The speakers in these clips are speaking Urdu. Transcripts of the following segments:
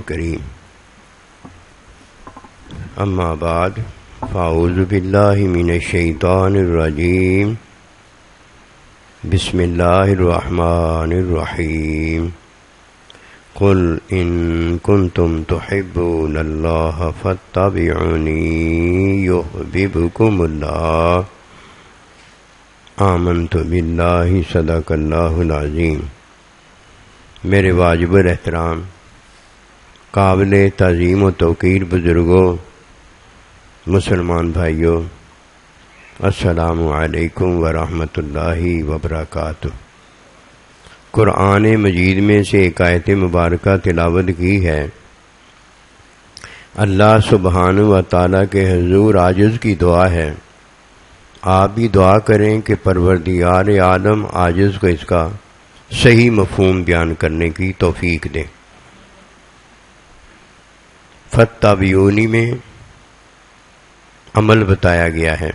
کریم اما بعد فاعوذ باللہ من الشیطان الرجیم بسم اللہ الرحمن الرحیم قل ان کنتم تحبون اللہ فاتبعونی یحببکم اللہ آمنت باللہ صدق اللہ العظیم۔ میرے واجب الاحترام قابل تعظیم و توقیر بزرگوں، مسلمان بھائیوں، السلام علیکم ورحمۃ اللہ وبرکاتہ۔ قرآن مجید میں سے ایک آیت مبارکہ تلاوت کی ہے۔ اللہ سبحانہ و تعالیٰ کے حضور عاجز کی دعا ہے، آپ بھی دعا کریں کہ پروردگار عالم عاجز کو اس کا صحیح مفہوم بیان کرنے کی توفیق دے۔ فاتبعونی میں عمل بتایا گیا ہے،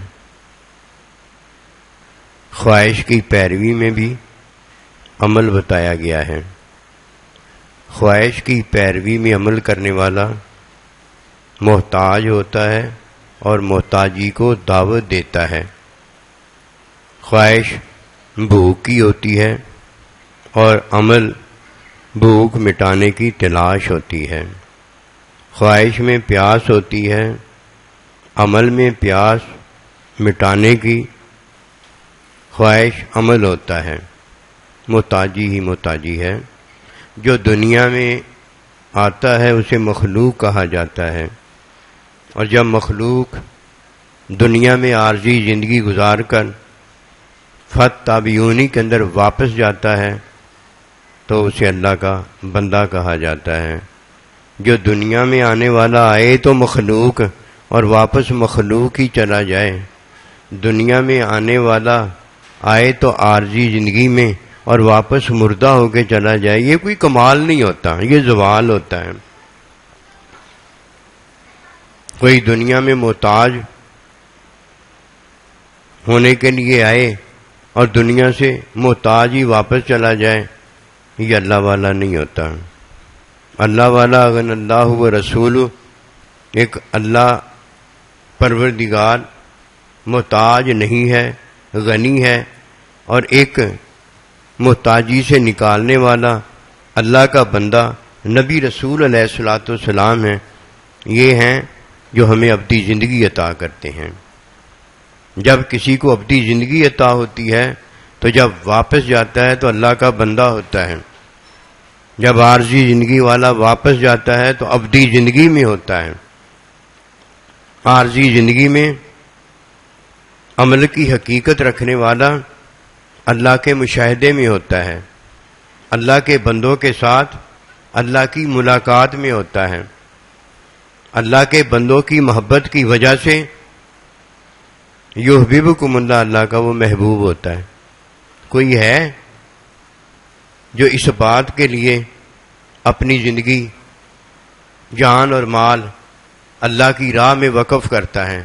خواہش کی پیروی میں بھی عمل بتایا گیا ہے۔ خواہش کی پیروی میں عمل کرنے والا محتاج ہوتا ہے اور محتاجی کو دعوت دیتا ہے۔ خواہش بھوک کی ہوتی ہے اور عمل بھوک مٹانے کی تلاش ہوتی ہے۔ خواہش میں پیاس ہوتی ہے، عمل میں پیاس مٹانے کی خواہش عمل ہوتا ہے۔ محتاجی ہی محتاجی ہے۔ جو دنیا میں آتا ہے اسے مخلوق کہا جاتا ہے، اور جب مخلوق دنیا میں عارضی زندگی گزار کر فاتبعونی کے اندر واپس جاتا ہے تو اسے اللہ کا بندہ کہا جاتا ہے۔ جو دنیا میں آنے والا آئے تو مخلوق اور واپس مخلوق ہی چلا جائے، دنیا میں آنے والا آئے تو عارضی زندگی میں اور واپس مردہ ہو کے چلا جائے، یہ کوئی کمال نہیں ہوتا، یہ زوال ہوتا ہے۔ کوئی دنیا میں محتاج ہونے کے لیے آئے اور دنیا سے محتاج ہی واپس چلا جائے، یہ اللہ والا نہیں ہوتا۔ اللہ والا اغن اللہ و رسول، ایک اللہ پروردگار محتاج نہیں ہے، غنی ہے، اور ایک محتاجی سے نکالنے والا اللہ کا بندہ نبی رسول علیہ الصلوۃ والسلام ہیں۔ یہ ہیں جو ہمیں ابدی زندگی عطا کرتے ہیں۔ جب کسی کو ابدی زندگی عطا ہوتی ہے تو جب واپس جاتا ہے تو اللہ کا بندہ ہوتا ہے۔ جب عارضی زندگی والا واپس جاتا ہے تو ابدی زندگی میں ہوتا ہے۔ عارضی زندگی میں عمل کی حقیقت رکھنے والا اللہ کے مشاہدے میں ہوتا ہے، اللہ کے بندوں کے ساتھ اللہ کی ملاقات میں ہوتا ہے۔ اللہ کے بندوں کی محبت کی وجہ سے یحببکم اللہ، اللہ کا وہ محبوب ہوتا ہے۔ کوئی ہے جو اس بات کے لیے اپنی زندگی، جان اور مال اللہ کی راہ میں وقف کرتا ہے؟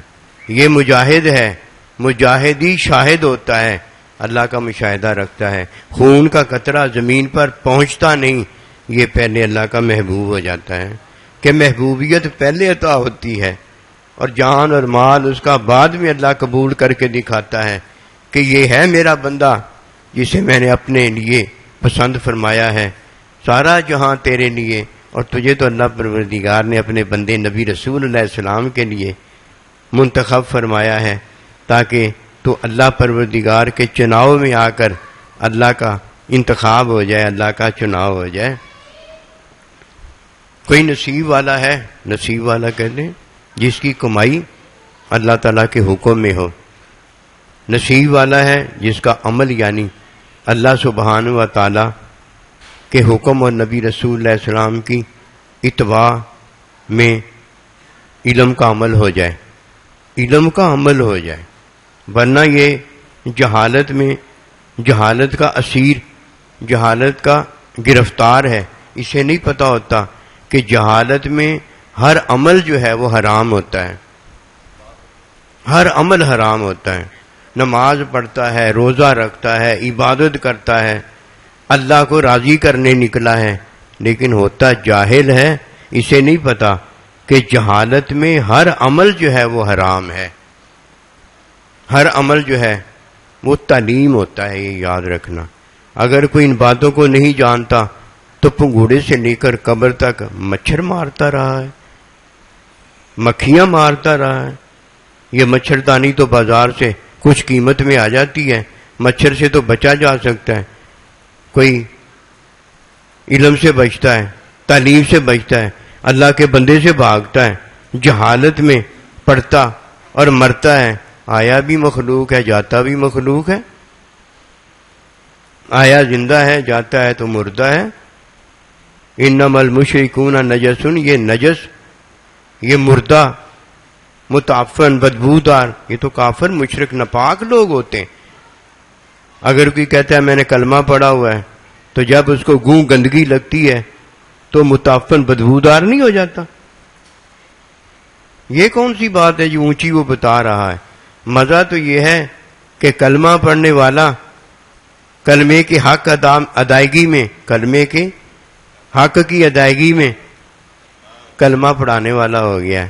یہ مجاہد ہے، مجاہدی شاہد ہوتا ہے، اللہ کا مشاہدہ رکھتا ہے۔ خون کا قطرہ زمین پر پہنچتا نہیں، یہ پہلے اللہ کا محبوب ہو جاتا ہے کہ محبوبیت پہلے عطا ہوتی ہے اور جان اور مال اس کا بعد میں اللہ قبول کر کے دکھاتا ہے کہ یہ ہے میرا بندہ جسے میں نے اپنے لیے پسند فرمایا ہے۔ سارا جہاں تیرے لیے، اور تجھے تو اللہ پروردگار نے اپنے بندے نبی رسول علیہ السلام کے لیے منتخب فرمایا ہے تاکہ تو اللہ پروردگار کے چناؤ میں آ کر اللہ کا انتخاب ہو جائے، اللہ کا چناؤ ہو جائے۔ کوئی نصیب والا ہے، نصیب والا کہتے ہیں جس کی کمائی اللہ تعالیٰ کے حکم میں ہو۔ نصیب والا ہے جس کا عمل یعنی اللہ سبحانہ و تعالیٰ کے حکم اور نبی رسول اللہ علیہ السلام کی اتباع میں علم کا عمل ہو جائے، علم کا عمل ہو جائے۔ ورنہ یہ جہالت میں، جہالت کا اسیر، جہالت کا گرفتار ہے، اسے نہیں پتہ ہوتا کہ جہالت میں ہر عمل جو ہے وہ حرام ہوتا ہے، ہر عمل حرام ہوتا ہے۔ نماز پڑھتا ہے، روزہ رکھتا ہے، عبادت کرتا ہے، اللہ کو راضی کرنے نکلا ہے، لیکن ہوتا جاہل ہے اسے نہیں پتا کہ جہالت میں ہر عمل جو ہے وہ حرام ہے. ہر عمل جو ہے وہ تعلیم ہوتا ہے، یہ یاد رکھنا. اگر کوئی ان باتوں کو نہیں جانتا تو پنگوڑے سے لے کر قبر تک مچھر مارتا رہا ہے، مکھیاں مارتا رہا ہے. یہ مچھردانی تو بازار سے کچھ قیمت میں آ جاتی ہے، مچھر سے تو بچا جا سکتا ہے. کوئی علم سے بچتا ہے، تعلیم سے بچتا ہے، اللہ کے بندے سے بھاگتا ہے، جہالت میں پڑتا اور مرتا ہے. آیا بھی مخلوق ہے، جاتا بھی مخلوق ہے. آیا زندہ ہے، جاتا ہے تو مردہ ہے. انما المشرکون نجس، یہ نجس، یہ مردہ، متعفن، بدبودار، یہ تو کافر مشرک ناپاک لوگ ہوتے ہیں. اگر کوئی کہتا ہے میں نے کلمہ پڑھا ہوا ہے تو جب اس کو گوں گندگی لگتی ہے تو متعفن بدبودار نہیں ہو جاتا؟ یہ کون سی بات ہے جو اونچی وہ بتا رہا ہے؟ مزہ تو یہ ہے کہ کلمہ پڑھنے والا کلمے کے حق ادائیگی میں، کلمے کے حق کی ادائیگی میں کلمہ پڑھانے والا ہو گیا ہے.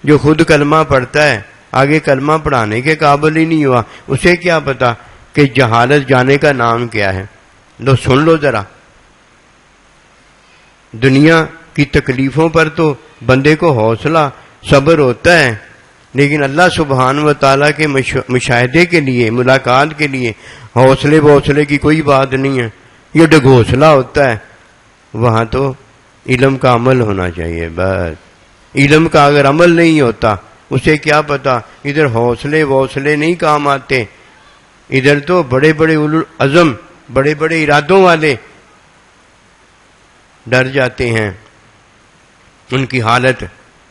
جو خود کلمہ پڑھتا ہے آگے کلمہ پڑھانے کے قابل ہی نہیں ہوا، اسے کیا پتا کہ جہالت جانے کا نام کیا ہے. لو سن لو ذرا، دنیا کی تکلیفوں پر تو بندے کو حوصلہ صبر ہوتا ہے، لیکن اللہ سبحانہ و تعالیٰ کے مشاہدے کے لیے، ملاقات کے لیے حوصلے کی کوئی بات نہیں ہے. یہ ڈگھوسلہ ہوتا ہے. وہاں تو علم کا عمل ہونا چاہیے. بس علم کا اگر عمل نہیں ہوتا اسے کیا پتا، ادھر حوصلے نہیں کام آتے. ادھر تو بڑے بڑے اولو العزم، بڑے بڑے ارادوں والے ڈر جاتے ہیں، ان کی حالت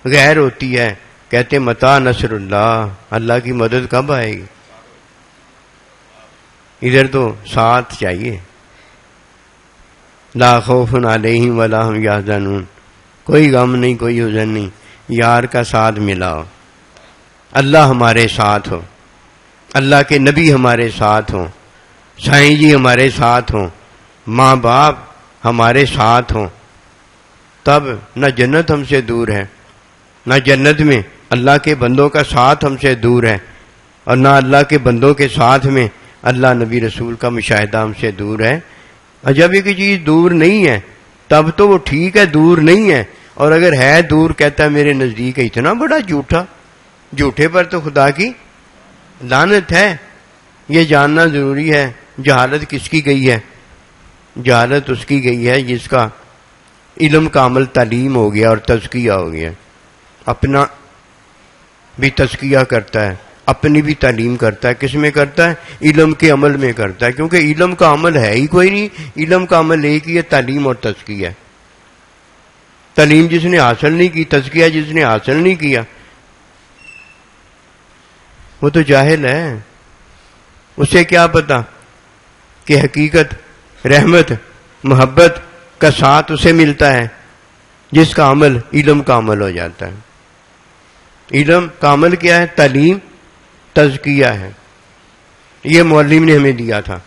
غیر ہوتی ہے. کہتے متا نصر اللہ، اللہ کی مدد کب آئے گی؟ ادھر تو ساتھ چاہیے. لا خوف علیہم ولا هم یحزنون، کوئی غم نہیں، کوئی حزن نہیں، یار کا ساتھ ملا ہو، اللہ ہمارے ساتھ ہو، اللہ کے نبی ہمارے ساتھ ہوں، سائیں جی ہمارے ساتھ ہوں، ماں باپ ہمارے ساتھ ہوں، تب نہ جنت ہم سے دور ہے، نہ جنت میں اللہ کے بندوں کا ساتھ ہم سے دور ہے، اور نہ اللہ کے بندوں کے ساتھ میں اللہ نبی رسول کا مشاہدہ ہم سے دور ہے. اور جب یہ چیز دور نہیں ہے تب تو وہ ٹھیک ہے، دور نہیں ہے. اور اگر ہے دور، کہتا ہے میرے نزدیک ہے، اتنا بڑا جھوٹا، جھوٹے پر تو خدا کی لعنت ہے. یہ جاننا ضروری ہے جہالت کس کی گئی ہے. جہالت اس کی گئی ہے جس کا علم کا عمل تعلیم ہو گیا اور تزکیہ ہو گیا. اپنا بھی تزکیہ کرتا ہے، اپنی بھی تعلیم کرتا ہے. کس میں کرتا ہے؟ علم کے عمل میں کرتا ہے، کیونکہ علم کا عمل ہے ہی کوئی نہیں. علم کا عمل ایک ہی ہے، تعلیم اور تزکیہ. تعلیم جس نے حاصل نہیں کی، تزکیہ جس نے حاصل نہیں کیا، وہ تو جاہل ہے. اسے کیا پتا کہ حقیقت، رحمت، محبت کا ساتھ اسے ملتا ہے جس کا عمل علم کا عمل ہو جاتا ہے. علم کا عمل کیا ہے؟ تعلیم، تزکیہ ہے. یہ معلم نے ہمیں دیا تھا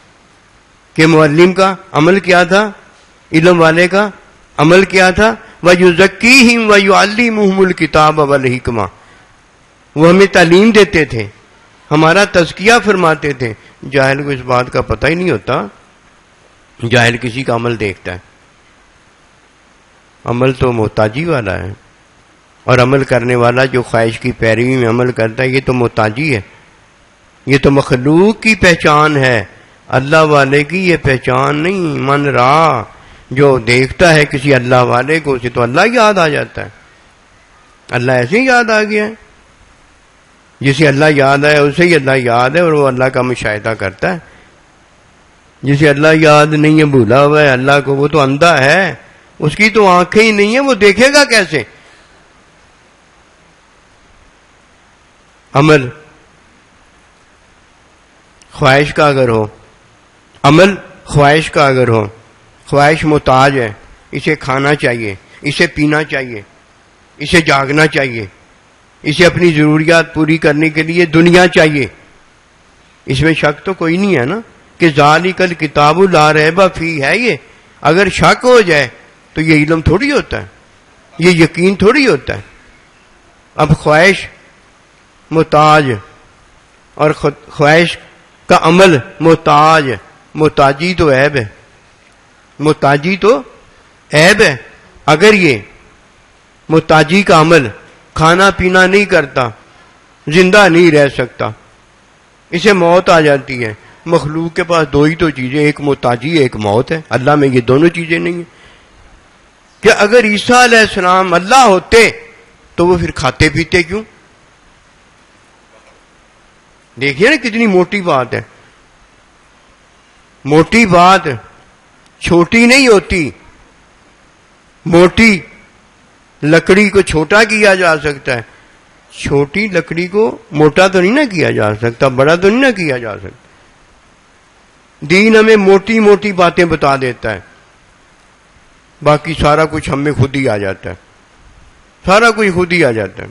کہ معلم کا عمل کیا تھا، علم والے کا عمل کیا تھا. وَيُزَكِّيهِمْ وَيُعَلِّمُهُمُ الْكِتَابَ وَالْحِكْمَةَ، وہ ہمیں تعلیم دیتے تھے، ہمارا تزکیہ فرماتے تھے. جاہل کو اس بات کا پتہ ہی نہیں ہوتا. جاہل کسی کا عمل دیکھتا ہے. عمل تو محتاجی والا ہے، اور عمل کرنے والا جو خواہش کی پیروی میں عمل کرتا ہے یہ تو محتاجی ہے. یہ تو مخلوق کی پہچان ہے، اللہ والے کی یہ پہچان نہیں. من را، جو دیکھتا ہے کسی اللہ والے کو، اسے تو اللہ یاد آ جاتا ہے. اللہ ایسے ہی یاد آ گیا ہے. جسے اللہ یاد آیا اسے ہی اللہ یاد ہے، اور وہ اللہ کا مشاہدہ کرتا ہے. جسے اللہ یاد نہیں ہے، بھولا ہوا ہے اللہ کو، وہ تو اندھا ہے، اس کی تو آنکھیں ہی نہیں ہیں، وہ دیکھے گا کیسے؟ عمل خواہش کا اگر ہو، عمل خواہش کا اگر ہو، خواہش محتاج ہے، اسے کھانا چاہیے، اسے پینا چاہیے، اسے جاگنا چاہیے، اسے اپنی ضروریات پوری کرنے کے لیے دنیا چاہیے. اس میں شک تو کوئی نہیں ہے نا کہ ذالک الکتاب لا ریب فیہ ہے. یہ اگر شک ہو جائے تو یہ علم تھوڑی ہوتا ہے. یہ یقین تھوڑی ہوتا ہے. اب خواہش محتاج اور خواہش کا عمل محتاج. محتاجی تو عیب ہے, محتاجی تو عیب ہے. اگر یہ محتاجی کا عمل کھانا پینا نہیں کرتا زندہ نہیں رہ سکتا, اسے موت آ جاتی ہے. مخلوق کے پاس دو ہی تو چیزیں, ایک محتاجی ایک موت ہے. اللہ میں یہ دونوں چیزیں نہیں ہیں. کہ اگر عیسیٰ علیہ السلام اللہ ہوتے تو وہ پھر کھاتے پیتے کیوں؟ دیکھیے نا کتنی موٹی بات ہے. موٹی بات چھوٹی نہیں ہوتی. موٹی لکڑی کو چھوٹا کیا جا سکتا ہے, چھوٹی لکڑی کو موٹا تو نہیں نہ کیا جا سکتا, بڑا تو نہیں نہ کیا جا سکتا. دین ہمیں موٹی موٹی باتیں بتا دیتا ہے, باقی سارا کچھ ہم میں خود ہی آ جاتا ہے. سارا کچھ خود ہی آ جاتا ہے.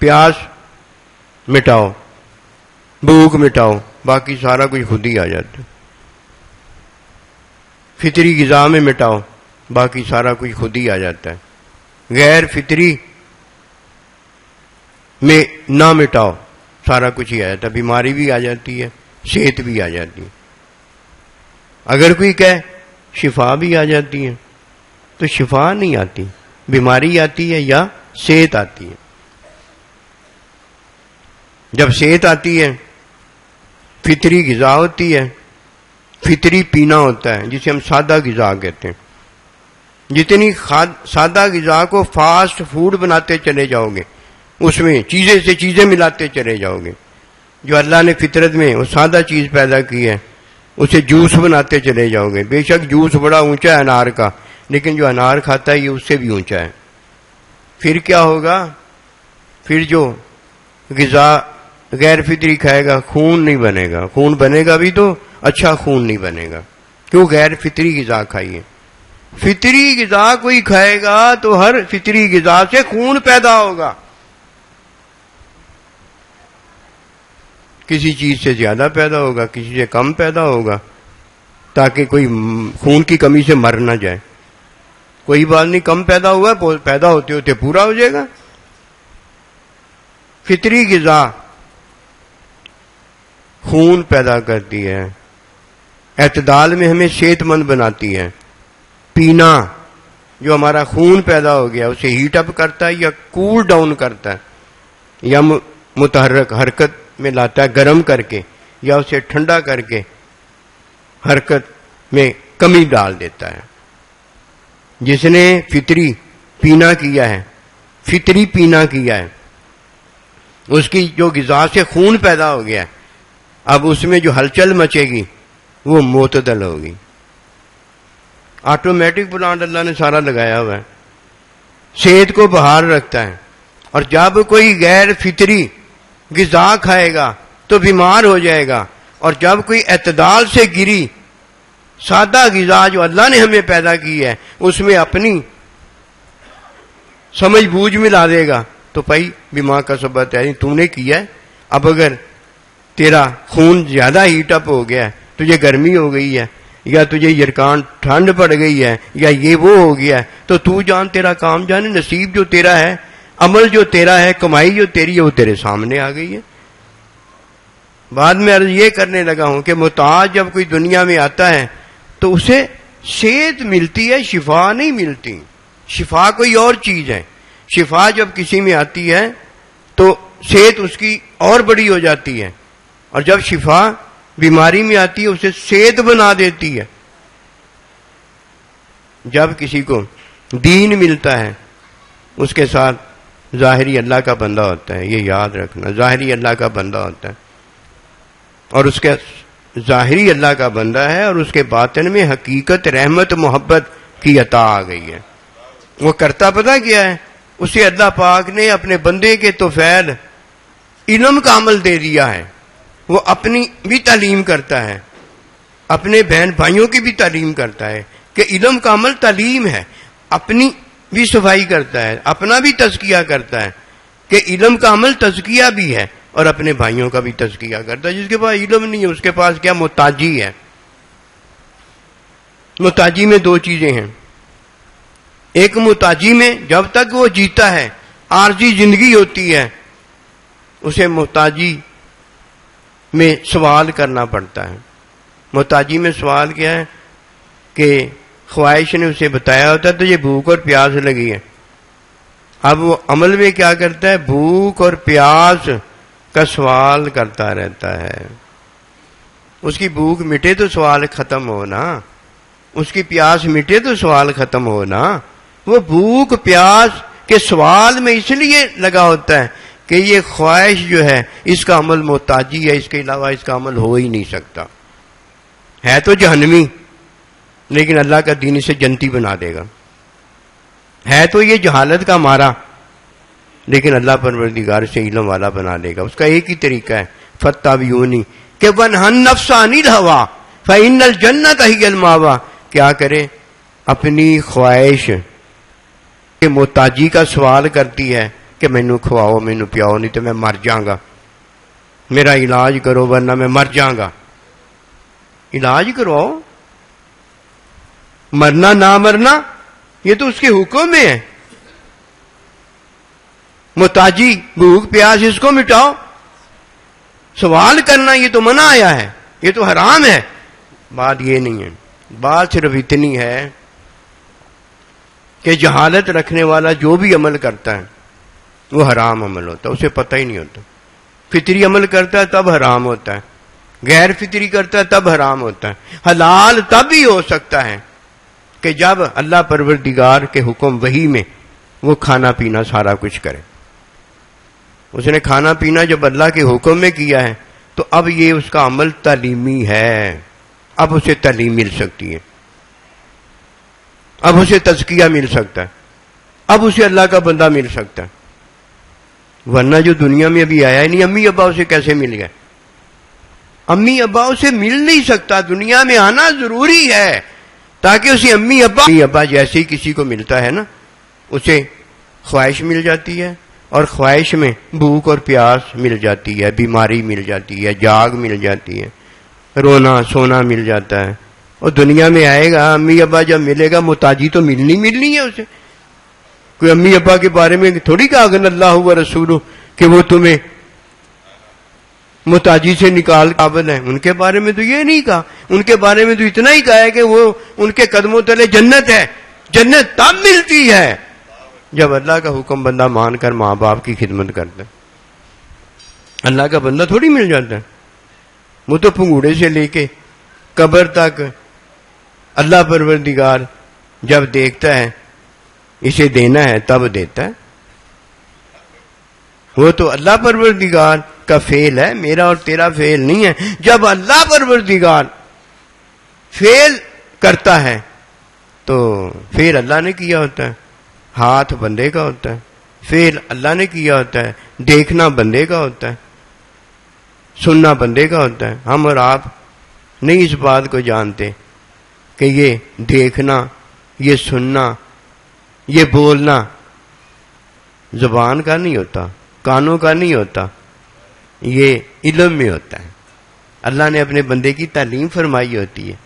پیاس مٹاؤ, بھوک مٹاؤ, باقی سارا کچھ خود ہی آ جاتا ہے. فطری غذا میں مٹاؤ, باقی سارا کچھ خود ہی آ جاتا ہے. غیر فطری میں نہ مٹاؤ, سارا کچھ ہی آ جاتا ہے. بیماری بھی آ جاتی ہے, صحت بھی آ جاتی ہے. اگر کوئی کہے شفا بھی آ جاتی ہے, تو شفا نہیں آتی, بیماری آتی ہے یا صحت آتی ہے. جب صحت آتی ہے فطری غذا ہوتی ہے, فطری پینا ہوتا ہے جسے ہم سادہ غذا کہتے ہیں. جتنی سادہ غذا کو فاسٹ فوڈ بناتے چلے جاؤ گے, اس میں چیزیں سے چیزیں ملاتے چلے جاؤ گے. جو اللہ نے فطرت میں وہ سادہ چیز پیدا کی ہے اسے جوس بناتے چلے جاؤ گے. بے شک جوس بڑا اونچا ہے انار کا, لیکن جو انار کھاتا ہے یہ اس سے بھی اونچا ہے. پھر کیا ہوگا؟ پھر جو غذا غیر فطری کھائے گا خون نہیں بنے گا. خون بنے گا بھی تو اچھا خون نہیں بنے گا, کیوں؟ غیر فطری غذا کھائیے. فطری غذا کوئی کھائے گا تو ہر فطری غذا سے خون پیدا ہوگا. کسی چیز سے زیادہ پیدا ہوگا, کسی سے کم پیدا ہوگا, تاکہ کوئی خون کی کمی سے مر نہ جائے. کوئی بات نہیں, کم پیدا ہوا ہے, پیدا ہوتے ہوتے پورا ہو جائے گا. فطری غذا خون پیدا کرتی ہے, اعتدال میں ہمیں صحت مند بناتی ہے. پینا جو ہمارا خون پیدا ہو گیا اسے ہیٹ اپ کرتا ہے یا کول ڈاؤن کرتا ہے, یا متحرک حرکت میں لاتا ہے گرم کر کے, یا اسے ٹھنڈا کر کے حرکت میں کمی ڈال دیتا ہے. جس نے فطری پینا کیا ہے, فطری پینا کیا ہے, اس کی جو غذا سے خون پیدا ہو گیا ہے, اب اس میں جو ہلچل مچے گی وہ معتدل ہوگی. آٹومیٹک پلانٹ اللہ نے سارا لگایا ہوا ہے, صحت کو بحال رکھتا ہے. اور جب کوئی غیر فطری غذا کھائے گا تو بیمار ہو جائے گا, اور جب کوئی اعتدال سے گری سادہ غذا جو اللہ نے ہمیں پیدا کی ہے اس میں اپنی سمجھ بوجھ ملا دے گا تو بھائی بیمار کا سبب ہے, تم نے کیا ہے. اب اگر تیرا خون زیادہ ہیٹ اپ ہو گیا ہے, تجھے گرمی ہو گئی ہے, یا تجھے یرکان ٹھنڈ پڑ گئی ہے, یا یہ وہ ہو گیا ہے, تو جان تیرا کام جانے, نصیب جو تیرا ہے, عمل جو تیرا ہے, کمائی جو تیری ہے وہ تیرے سامنے آ گئی ہے. بعد میں عرض یہ کرنے لگا ہوں کہ محتاج جب کوئی دنیا میں آتا ہے تو اسے صحت ملتی ہے, شفا نہیں ملتی. شفا کوئی اور چیز ہے. شفا جب کسی میں آتی ہے تو صحت اس کی اور بڑی ہو جاتی ہے, اور جب شفا بیماری میں آتی ہے اسے صحت بنا دیتی ہے. جب کسی کو دین ملتا ہے اس کے ساتھ ظاہری اللہ کا بندہ ہوتا ہے, یہ یاد رکھنا, ظاہری اللہ کا بندہ ہوتا ہے, اور اس کے ظاہری اللہ کا بندہ ہے, اور اس کے باطن میں حقیقت رحمت محبت کی عطا آ گئی ہے. وہ کرتا پتہ کیا ہے؟ اسے اللہ پاک نے اپنے بندے کے توفیل علم کا عمل دے دیا ہے. وہ اپنی بھی تعلیم کرتا ہے, اپنے بہن بھائیوں کی بھی تعلیم کرتا ہے کہ علم کا عمل تعلیم ہے. اپنی بھی صفائی کرتا ہے, اپنا بھی تزکیہ کرتا ہے کہ علم کا عمل تزکیہ بھی ہے, اور اپنے بھائیوں کا بھی تزکیہ کرتا ہے. جس کے پاس علم نہیں ہے اس کے پاس کیا محتاجی ہے. محتاجی میں دو چیزیں ہیں, ایک محتاجی میں جب تک وہ جیتا ہے عارضی زندگی ہوتی ہے، اسے محتاجی میں سوال کرنا پڑتا ہے۔ محتاجی میں سوال کیا ہے کہ خواہش نے اسے بتایا ہوتا ہے تجھے بھوک اور پیاس لگی ہے، اب وہ عمل میں کیا کرتا ہے؟ بھوک اور پیاس کا سوال کرتا رہتا ہے۔ اس کی بھوک مٹے تو سوال ختم ہونا، اس کی پیاس مٹے تو سوال ختم ہونا۔ وہ بھوک پیاس کے سوال میں اس لیے لگا ہوتا ہے کہ یہ خواہش جو ہے اس کا عمل محتاجی ہے، اس کے علاوہ اس کا عمل ہو ہی نہیں سکتا۔ ہے تو جہنمی لیکن اللہ کا دین اسے جنتی بنا دے گا۔ ہے تو یہ جہالت کا مارا لیکن اللہ پروردگار سے علم والا بنا دے گا۔ اس کا ایک ہی طریقہ ہے فَاتَّبِعُونِی کہ وَانْهَ النَّفْسَ عَنِ الْهَوَىٰ فَإِنَّ الْجَنَّةَ هِیَ الْمَأْوَىٰ۔ کیا کرے؟ اپنی خواہش کہ محتاجی کا سوال کرتی ہے کہ مینوں کھواؤ مینوں پیاؤ نہیں تو میں مر جاؤں گا، میرا علاج کرو ورنہ میں مر جاؤں گا۔ علاج کرواؤ، مرنا نہ مرنا یہ تو اس کے حکم میں ہے۔ محتاجی بھوک پیاس اس کو مٹاؤ، سوال کرنا یہ تو منع آیا ہے، یہ تو حرام ہے۔ بات یہ نہیں ہے، بات صرف اتنی ہے کہ جہالت رکھنے والا جو بھی عمل کرتا ہے وہ حرام عمل ہوتا ہے، اسے پتہ ہی نہیں ہوتا۔ فطری عمل کرتا ہے تب حرام ہوتا ہے، غیر فطری کرتا ہے تب حرام ہوتا ہے۔ حلال تب ہی ہو سکتا ہے کہ جب اللہ پروردگار کے حکم وحی میں وہ کھانا پینا سارا کچھ کرے۔ اس نے کھانا پینا جب اللہ کے حکم میں کیا ہے تو اب یہ اس کا عمل تعلیمی ہے، اب اسے تعلیم مل سکتی ہے، اب اسے تزکیہ مل سکتا ہے، اب اسے اللہ کا بندہ مل سکتا ہے۔ ورنہ جو دنیا میں ابھی آیا ہی نہیں، امی ابا اسے کیسے مل گئے؟ امی ابا اسے مل نہیں سکتا، دنیا میں آنا ضروری ہے تاکہ اسے امی ابا جیسے ہی کسی کو ملتا ہے نا اسے خواہش مل جاتی ہے، اور خواہش میں بھوک اور پیاس مل جاتی ہے، بیماری مل جاتی ہے، جاگ مل جاتی ہے، رونا سونا مل جاتا ہے۔ اور دنیا میں آئے گا امی ابا جب ملے گا محتاجی تو ملنی ہے اسے۔ کوئی امی ابا کے بارے میں تھوڑی کہا اگر اللہ و رسول کہ وہ تمہیں محتاجی سے نکال قابل ہیں، ان کے بارے میں تو یہ نہیں کہا، ان کے بارے میں تو اتنا ہی کہا ہے کہ وہ ان کے قدموں تلے جنت ہے۔ جنت تب ملتی ہے جب اللہ کا حکم بندہ مان کر ماں باپ کی خدمت کرتا ہے۔ اللہ کا بندہ تھوڑی مل جاتا ہے، وہ تو پنگوڑے سے لے کے قبر تک اللہ پروردگار جب دیکھتا ہے اسے دینا ہے تب دیتا ہے۔ وہ تو اللہ پروردگار کا فعل ہے، میرا اور تیرا فعل نہیں ہے۔ جب اللہ پروردگار فعل کرتا ہے تو فعل اللہ نے کیا ہوتا ہے، ہاتھ بندے کا ہوتا ہے، فعل اللہ نے کیا ہوتا ہے، دیکھنا بندے کا ہوتا ہے، سننا بندے کا ہوتا ہے۔ ہم اور آپ نہیں اس بات کو جانتے کہ یہ دیکھنا، یہ سننا، یہ بولنا زبان کا نہیں ہوتا، کانوں کا نہیں ہوتا، یہ علم میں ہوتا ہے۔ اللہ نے اپنے بندے کی تعلیم فرمائی ہوتی ہے،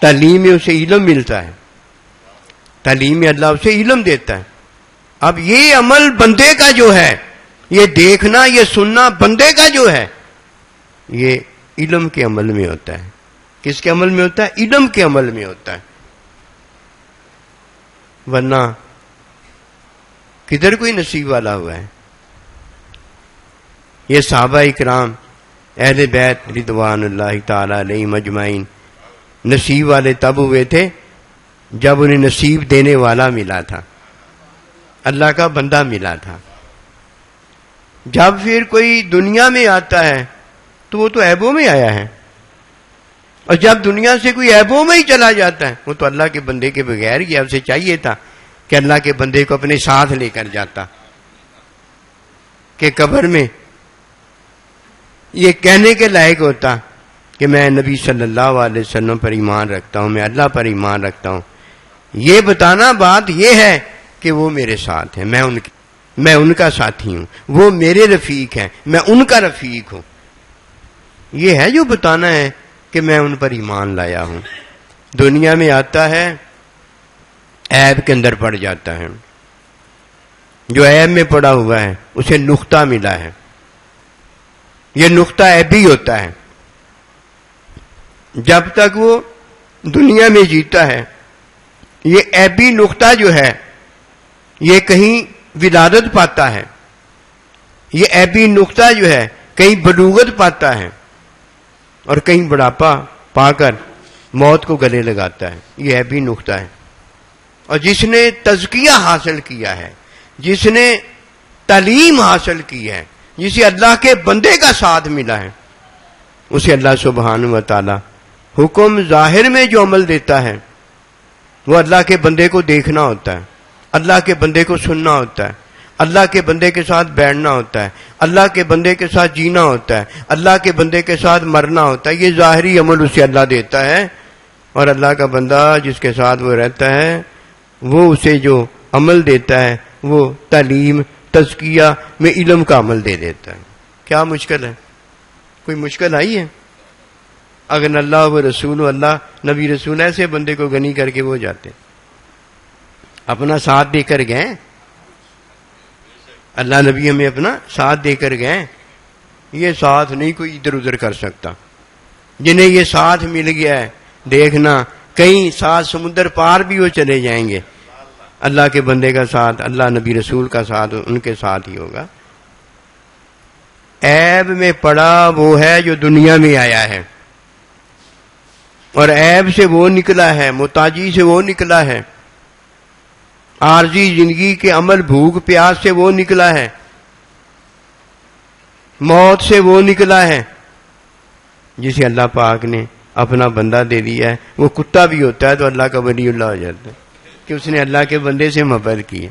تعلیم میں اسے علم ملتا ہے، تعلیم میں اللہ اسے علم دیتا ہے۔ اب یہ عمل بندے کا جو ہے، یہ دیکھنا یہ سننا بندے کا جو ہے، یہ علم کے عمل میں ہوتا ہے۔ کس کے عمل میں ہوتا ہے؟ علم کے عمل میں ہوتا ہے۔ ورنہ کدھر کوئی نصیب والا ہوا ہے؟ یہ صحابہ اکرام اہل بیت رضوان اللہ تعالی علیہم اجمعین نصیب والے تب ہوئے تھے جب انہیں نصیب دینے والا ملا تھا، اللہ کا بندہ ملا تھا۔ جب پھر کوئی دنیا میں آتا ہے تو وہ تو عیبوں میں آیا ہے، اور جب دنیا سے کوئی عیبوں میں ہی چلا جاتا ہے وہ تو اللہ کے بندے کے بغیر ہی، اسے چاہیے تھا کہ اللہ کے بندے کو اپنے ساتھ لے کر جاتا، کہ قبر میں یہ کہنے کے لائق ہوتا کہ میں نبی صلی اللہ علیہ وسلم پر ایمان رکھتا ہوں، میں اللہ پر ایمان رکھتا ہوں۔ یہ بتانا بات یہ ہے کہ وہ میرے ساتھ ہیں، میں ان کا ساتھی ہوں، وہ میرے رفیق ہیں، میں ان کا رفیق ہوں۔ یہ ہے جو بتانا ہے کہ میں ان پر ایمان لایا ہوں۔ دنیا میں آتا ہے عیب کے اندر پڑ جاتا ہے. جو عیب میں پڑا ہوا ہے اسے نقطہ ملا ہے. یہ نقطہ عیبی ہوتا ہے. جب تک وہ دنیا میں جیتا ہے یہ عیبی نقطہ جو ہے یہ کہیں ولادت پاتا ہے. یہ عیبی نقطہ جو ہے کہیں بلوغت پاتا ہے اور کہیں بڑھاپا پا کر موت کو گلے لگاتا ہے. یہ عیبی نقطہ ہے. اور جس نے تزکیہ حاصل کیا ہے، جس نے تعلیم حاصل کی ہے، جسے اللہ کے بندے کا ساتھ ملا ہے، اسے اللہ سبحانہ و تعالی حکم ظاہر میں جو عمل دیتا ہے وہ اللہ کے بندے کو دیکھنا ہوتا ہے، اللہ کے بندے کو سننا ہوتا ہے، اللہ کے بندے کے ساتھ بیٹھنا ہوتا ہے، اللہ کے بندے کے ساتھ جینا ہوتا ہے، اللہ کے بندے کے ساتھ مرنا ہوتا ہے. یہ ظاہری عمل اسے اللہ دیتا ہے. اور اللہ کا بندہ جس کے ساتھ وہ رہتا ہے وہ اسے جو عمل دیتا ہے وہ تعلیم تزکیہ میں علم کا عمل دے دیتا ہے. کیا مشکل ہے؟ کوئی مشکل آئی ہے؟ اگر اللہ و رسول اللہ نبی رسول ایسے بندے کو غنی کر کے وہ جاتے، اپنا ساتھ دے کر گئے. اللہ نبی ہمیں اپنا ساتھ دے کر گئے. یہ ساتھ نہیں کوئی ادھر ادھر کر سکتا. جنہیں یہ ساتھ مل گیا ہے دیکھنا کہیں ساتھ سمندر پار بھی وہ چلے جائیں گے. اللہ کے بندے کا ساتھ، اللہ نبی رسول کا ساتھ ان کے ساتھ ہی ہوگا. عیب میں پڑا وہ ہے جو دنیا میں آیا ہے اور عیب سے وہ نکلا ہے، محتاجی سے وہ نکلا ہے، عارضی زندگی کے عمل بھوک پیاس سے وہ نکلا ہے، موت سے وہ نکلا ہے. جسے اللہ پاک نے اپنا بندہ دے دیا ہے وہ کتا بھی ہوتا ہے تو اللہ کا ولی اللہ ہو جاتا ہے کہ اس نے اللہ کے بندے سے محبت کی ہے.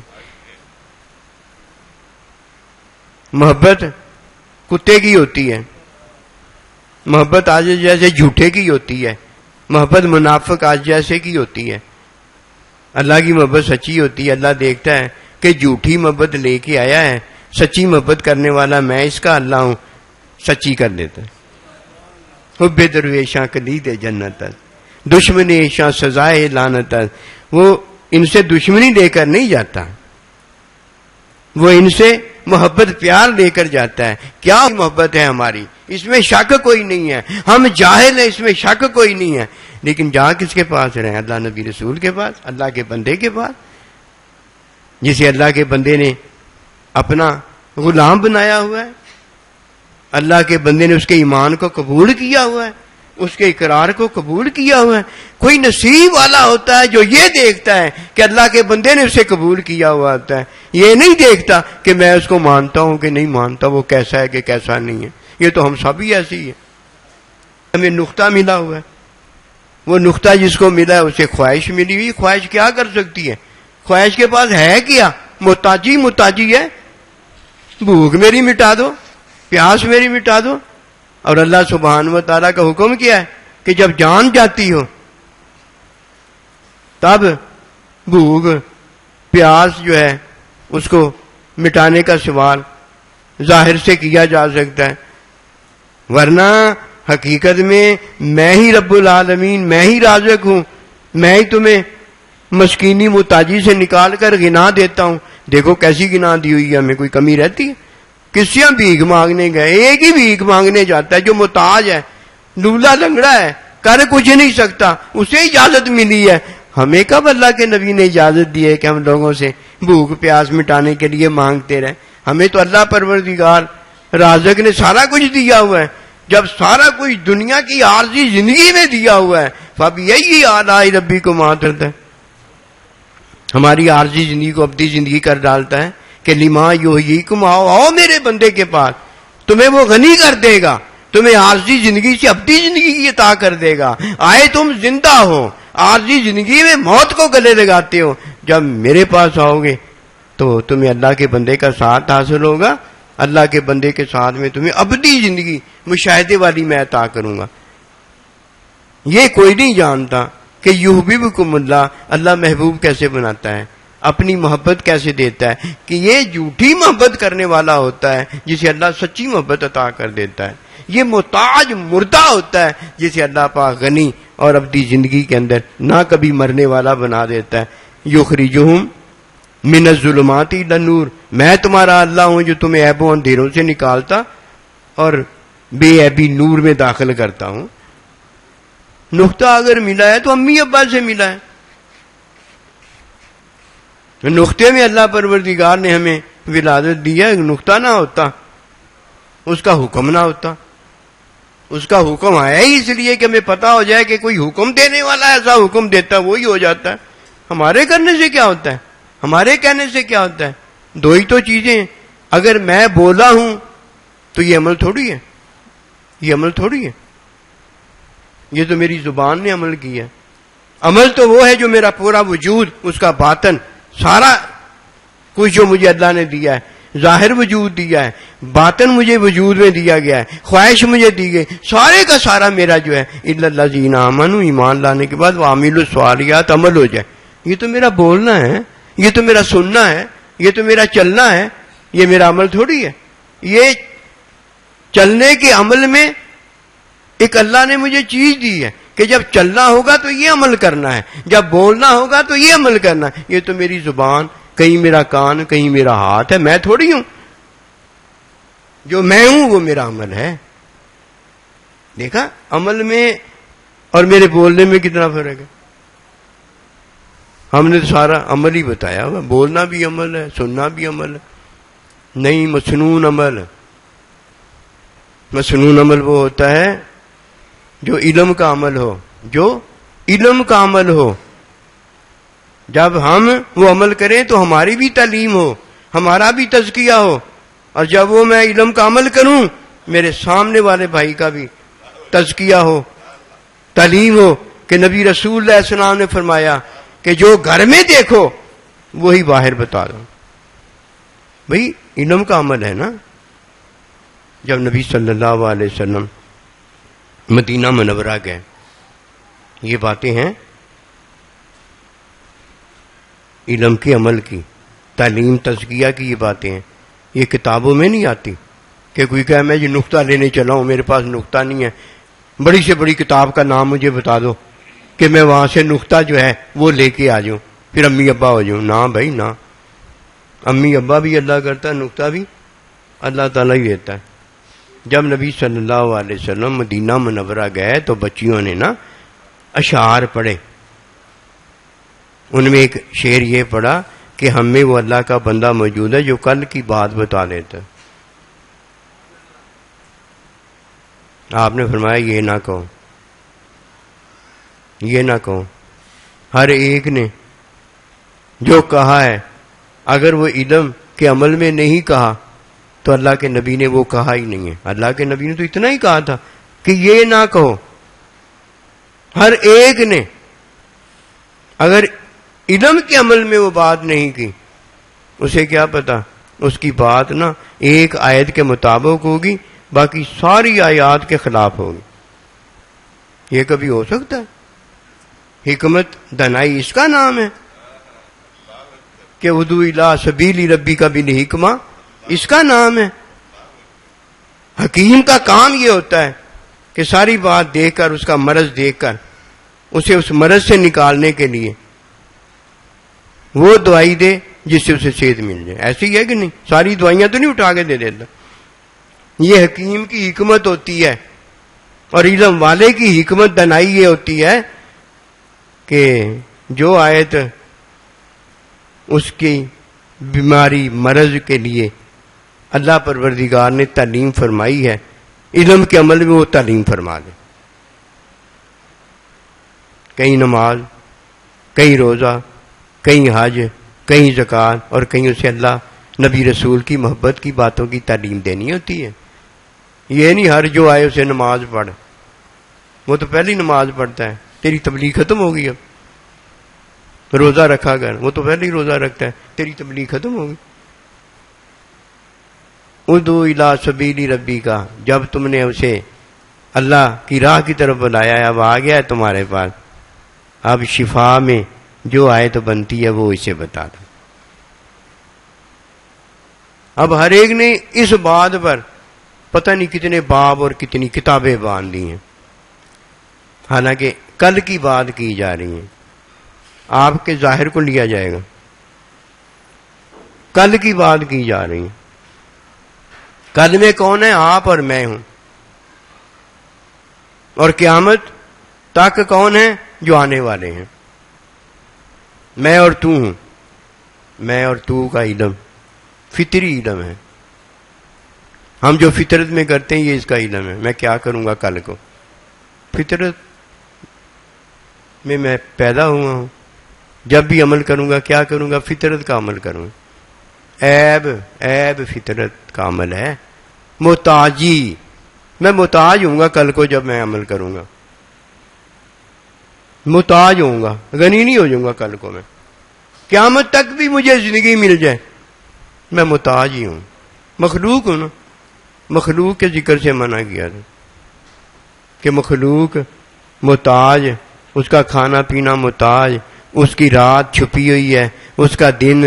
محبت کتے کی ہوتی ہے، محبت آج جیسے جھوٹے کی ہوتی ہے، محبت منافق آج جیسے کی ہوتی ہے. اللہ کی محبت سچی ہوتی ہے. اللہ دیکھتا ہے کہ جھوٹی محبت لے کے آیا ہے، سچی محبت کرنے والا میں اس کا اللہ ہوں، سچی کر دیتا ہے. حب درویشاں کلید جنت، دشمن ایشاں سزائے لعنت. وہ ان سے دشمنی لے کر نہیں جاتا، وہ ان سے محبت پیار لے کر جاتا ہے. کیا محبت ہے ہماری، اس میں شک کوئی نہیں ہے. ہم جاہل ہیں، اس میں شک کوئی نہیں ہے. لیکن جہاں کس کے پاس رہے؟ اللہ نبی رسول کے پاس، اللہ کے بندے کے پاس، جسے اللہ کے بندے نے اپنا غلام بنایا ہوا ہے. اللہ کے بندے نے اس کے ایمان کو قبول کیا ہوا ہے، اس کے اقرار کو قبول کیا ہوا ہے. کوئی نصیب والا ہوتا ہے جو یہ دیکھتا ہے کہ اللہ کے بندے نے اسے قبول کیا ہوا ہوتا ہے. یہ نہیں دیکھتا کہ میں اس کو مانتا ہوں کہ نہیں مانتا، وہ کیسا ہے کہ کیسا نہیں ہے. یہ تو ہم سب ہی ایسے ہی ہیں. ہمیں نقطہ ملا ہوا ہے. وہ نقطہ جس کو ملا ہے اسے خواہش ملی ہوئی. خواہش کیا کر سکتی ہے؟ خواہش کے پاس ہے کیا؟ محتاجی ہے. بھوک میری مٹا دو، پیاس میری مٹا دو. اور اللہ سبحانہ و تعالیٰ کا حکم کیا ہے کہ جب جان جاتی ہو تب بھوک پیاس جو ہے اس کو مٹانے کا سوال ظاہر سے کیا جا سکتا ہے. ورنہ حقیقت میں ہی رب العالمین، میں ہی رازق ہوں، میں ہی تمہیں مسکینی محتاجی سے نکال کر غنا دیتا ہوں. دیکھو کیسی غنا دی ہوئی ہے، ہمیں کوئی کمی رہتی ہے؟ کس سے بھیک مانگنے گئے؟ ایک ہی بھیک مانگنے جاتا ہے جو محتاج ہے، لولا لنگڑا ہے، کر کچھ نہیں سکتا، اسے اجازت ملی ہے. ہمیں کب اللہ کے نبی نے اجازت دی ہے کہ ہم لوگوں سے بھوک پیاس مٹانے کے لیے مانگتے رہیں؟ ہمیں تو اللہ پروردگار رازق نے سارا کچھ دیا ہوا ہے. جب سارا کچھ دنیا کی عارضی زندگی میں دیا ہوا ہے فَبِأَيِّ آلَاءِ رَبِّكُمَا تُكَذِّبَانِ، ہماری عارضی زندگی کو ابدی زندگی کر ڈالتا ہے کہ لما یحییکم، آؤ میرے بندے کے پاس، تمہیں وہ غنی کر دے گا، تمہیں عارضی زندگی سے ابدی زندگی کی عطا کر دے گا. آئے تم زندہ ہو، عارضی زندگی میں موت کو گلے لگاتے ہو، جب میرے پاس آؤ گے تو تمہیں اللہ کے بندے کا ساتھ حاصل ہوگا. اللہ کے بندے کے ساتھ میں تمہیں ابدی زندگی مشاہدے والی میں عطا کروں گا. یہ کوئی نہیں جانتا کہ یحببکم اللہ، اللہ محبوب کیسے بناتا ہے، اپنی محبت کیسے دیتا ہے. کہ یہ جھوٹی محبت کرنے والا ہوتا ہے جسے اللہ سچی محبت عطا کر دیتا ہے. یہ محتاج مردہ ہوتا ہے جسے اللہ پاک غنی اور ابدی زندگی کے اندر نہ کبھی مرنے والا بنا دیتا ہے. یخرجہم من الظلمات الی النور، میں تمہارا اللہ ہوں جو تمہیں عیب و اندھیروں سے نکالتا اور بے عیبی نور میں داخل کرتا ہوں۔ نقطہ اگر ملا ہے تو امی ابا سے ملا ہے، نقطے میں اللہ پروردگار نے ہمیں ولادت دی ہے، نقطہ نہ ہوتا اس کا حکم نہ ہوتا۔ اس کا حکم آیا ہی اس لیے کہ ہمیں پتا ہو جائے کہ کوئی حکم دینے والا ایسا حکم دیتا ہے وہی ہو جاتا ہے۔ ہمارے کرنے سے کیا ہوتا ہے، ہمارے کہنے سے کیا ہوتا ہے؟ دو ہی تو چیزیں ہیں، اگر میں بولا ہوں تو یہ عمل تھوڑی ہے، یہ عمل تھوڑی ہے، یہ تو میری زبان نے عمل کیا ہے۔ عمل تو وہ ہے جو میرا پورا وجود، اس کا باطن، سارا کچھ جو مجھے اللہ نے دیا ہے، ظاہر وجود دیا ہے، باطن مجھے وجود میں دیا گیا ہے، خواہش مجھے دی گئی، سارے کا سارا میرا جو ہے الا الذین آمنوا، ایمان لانے کے بعد وعملوا الصالحات عمل ہو جائے۔ یہ تو میرا بولنا ہے، یہ تو میرا سننا ہے، یہ تو میرا چلنا ہے، یہ میرا عمل تھوڑی ہے۔ یہ چلنے کے عمل میں ایک اللہ نے مجھے چیز دی ہے کہ جب چلنا ہوگا تو یہ عمل کرنا ہے، جب بولنا ہوگا تو یہ عمل کرنا ہے۔ یہ تو میری زبان، کہیں میرا کان، کہیں میرا ہاتھ ہے، میں تھوڑی ہوں، جو میں ہوں وہ میرا عمل ہے۔ دیکھا عمل میں اور میرے بولنے میں کتنا فرق ہے؟ ہم نے تو سارا عمل ہی بتایا ہوا، بولنا بھی عمل ہے، سننا بھی عمل ہے، نہیں مسنون عمل۔ مسنون عمل وہ ہوتا ہے جو علم کا عمل ہو، جو علم کا عمل ہو۔ جب ہم وہ عمل کریں تو ہماری بھی تعلیم ہو، ہمارا بھی تزکیہ ہو، اور جب وہ میں علم کا عمل کروں میرے سامنے والے بھائی کا بھی تزکیہ ہو، تعلیم ہو کہ نبی رسول اللہ علیہ السلام نے فرمایا کہ جو گھر میں دیکھو وہی باہر بتا دو۔ بھئی علم کا عمل ہے نا۔ جب نبی صلی اللہ علیہ وسلم مدینہ منورہ گئے، یہ باتیں ہیں علم کے عمل کی، تعلیم تزکیہ کی، یہ باتیں ہیں، یہ کتابوں میں نہیں آتی کہ کوئی کہے میں یہ نقطہ لینے چلا ہوں، میرے پاس نقطہ نہیں ہے، بڑی سے بڑی کتاب کا نام مجھے بتا دو کہ میں وہاں سے نقطہ جو ہے وہ لے کے آ جاؤں، پھر امی ابا ہو جاؤں۔ نہ بھائی نہ، امی ابا بھی اللہ کرتا ہے، نقطہ بھی اللہ تعالیٰ ہی دیتا ہے۔ جب نبی صلی اللہ علیہ وسلم مدینہ منورہ گئے تو بچیوں نے نا اشعار پڑھے، ان میں ایک شعر یہ پڑھا کہ ہم میں وہ اللہ کا بندہ موجود ہے جو کل کی بات بتا دیتا ہے۔ آپ نے فرمایا یہ نہ کہو، یہ نہ کہو، ہر ایک نے جو کہا ہے اگر وہ علم کے عمل میں نہیں کہا تو اللہ کے نبی نے وہ کہا ہی نہیں ہے۔ اللہ کے نبی نے تو اتنا ہی کہا تھا کہ یہ نہ کہو، ہر ایک نے اگر علم کے عمل میں وہ بات نہیں کی، اسے کیا پتا اس کی بات نا ایک آیت کے مطابق ہوگی، باقی ساری آیات کے خلاف ہوگی۔ یہ کبھی ہو سکتا ہے؟ حکمت دانائی اس کا نام ہے کہ ادعو الی سبیل ربک بالحکمہ، اس کا نام ہے۔ حکیم کا کام یہ ہوتا ہے کہ ساری بات دیکھ کر، اس کا مرض دیکھ کر، اسے اس مرض سے نکالنے کے لیے وہ دوائی دے جس سے اسے صحت مل جائے۔ ایسی ہے کہ نہیں؟ ساری دوائیاں تو نہیں اٹھا کے دے دیتا۔ یہ حکیم کی حکمت ہوتی ہے، اور علم والے کی حکمت دانائی یہ ہوتی ہے کہ جو آیت اس کی بیماری مرض کے لیے اللہ پروردگار نے تعلیم فرمائی ہے، علم کے عمل میں وہ تعلیم فرما دے۔ کہیں نماز، کہیں روزہ، کہیں حج، کہیں زکوٰۃ، اور کہیں اسے اللہ نبی رسول کی محبت کی باتوں کی تعلیم دینی ہوتی ہے۔ یہ نہیں ہر جو آئے اسے نماز پڑھ، وہ تو پہلی نماز پڑھتا ہے، تیری تبلیغ ختم ہو گئی، اب روزہ رکھا کر، وہ تو پہلے ہی روزہ رکھتا ہے، تیری تبلیغ ختم ہو گئی۔ ادعو الی سبیل ربک، جب تم نے اسے اللہ کی راہ کی طرف بلایا ہے، اب آ گیا ہے تمہارے پاس، اب شفا میں جو آیت بنتی ہے وہ اسے بتا دو۔ اب ہر ایک نے اس بات پر پتہ نہیں کتنے باب اور کتنی کتابیں باندھ دی ہیں، حالانکہ کل کی بات کی جا رہی ہیں۔ آپ کے ظاہر کو لیا جائے گا. کل کی بات کی جا رہی ہے. کل میں کون ہے؟ آپ اور میں ہوں. اور قیامت تک کون ہے؟ جو آنے والے ہیں. میں اور تو ہوں. میں اور تو کا علم فطری علم ہے. ہم جو فطرت میں کرتے ہیں یہ اس کا علم ہے. میں کیا کروں گا کل کو؟ فطرت میں پیدا ہوا ہوں. جب بھی عمل کروں گا کیا کروں گا؟ فطرت کا عمل کروں گا. عیب فطرت کا عمل ہے. محتاجی، میں محتاج ہوں گا کل کو جب میں عمل کروں گا. محتاج ہوں گا، غنی نہیں ہو جاؤں گا کل کو. میں قیامت تک بھی مجھے زندگی مل جائے میں محتاج ہی ہوں. مخلوق ہوں نا. مخلوق کے ذکر سے منع کیا تھا کہ مخلوق محتاج، اس کا کھانا پینا محتاج، اس کی رات چھپی ہوئی ہے، اس کا دن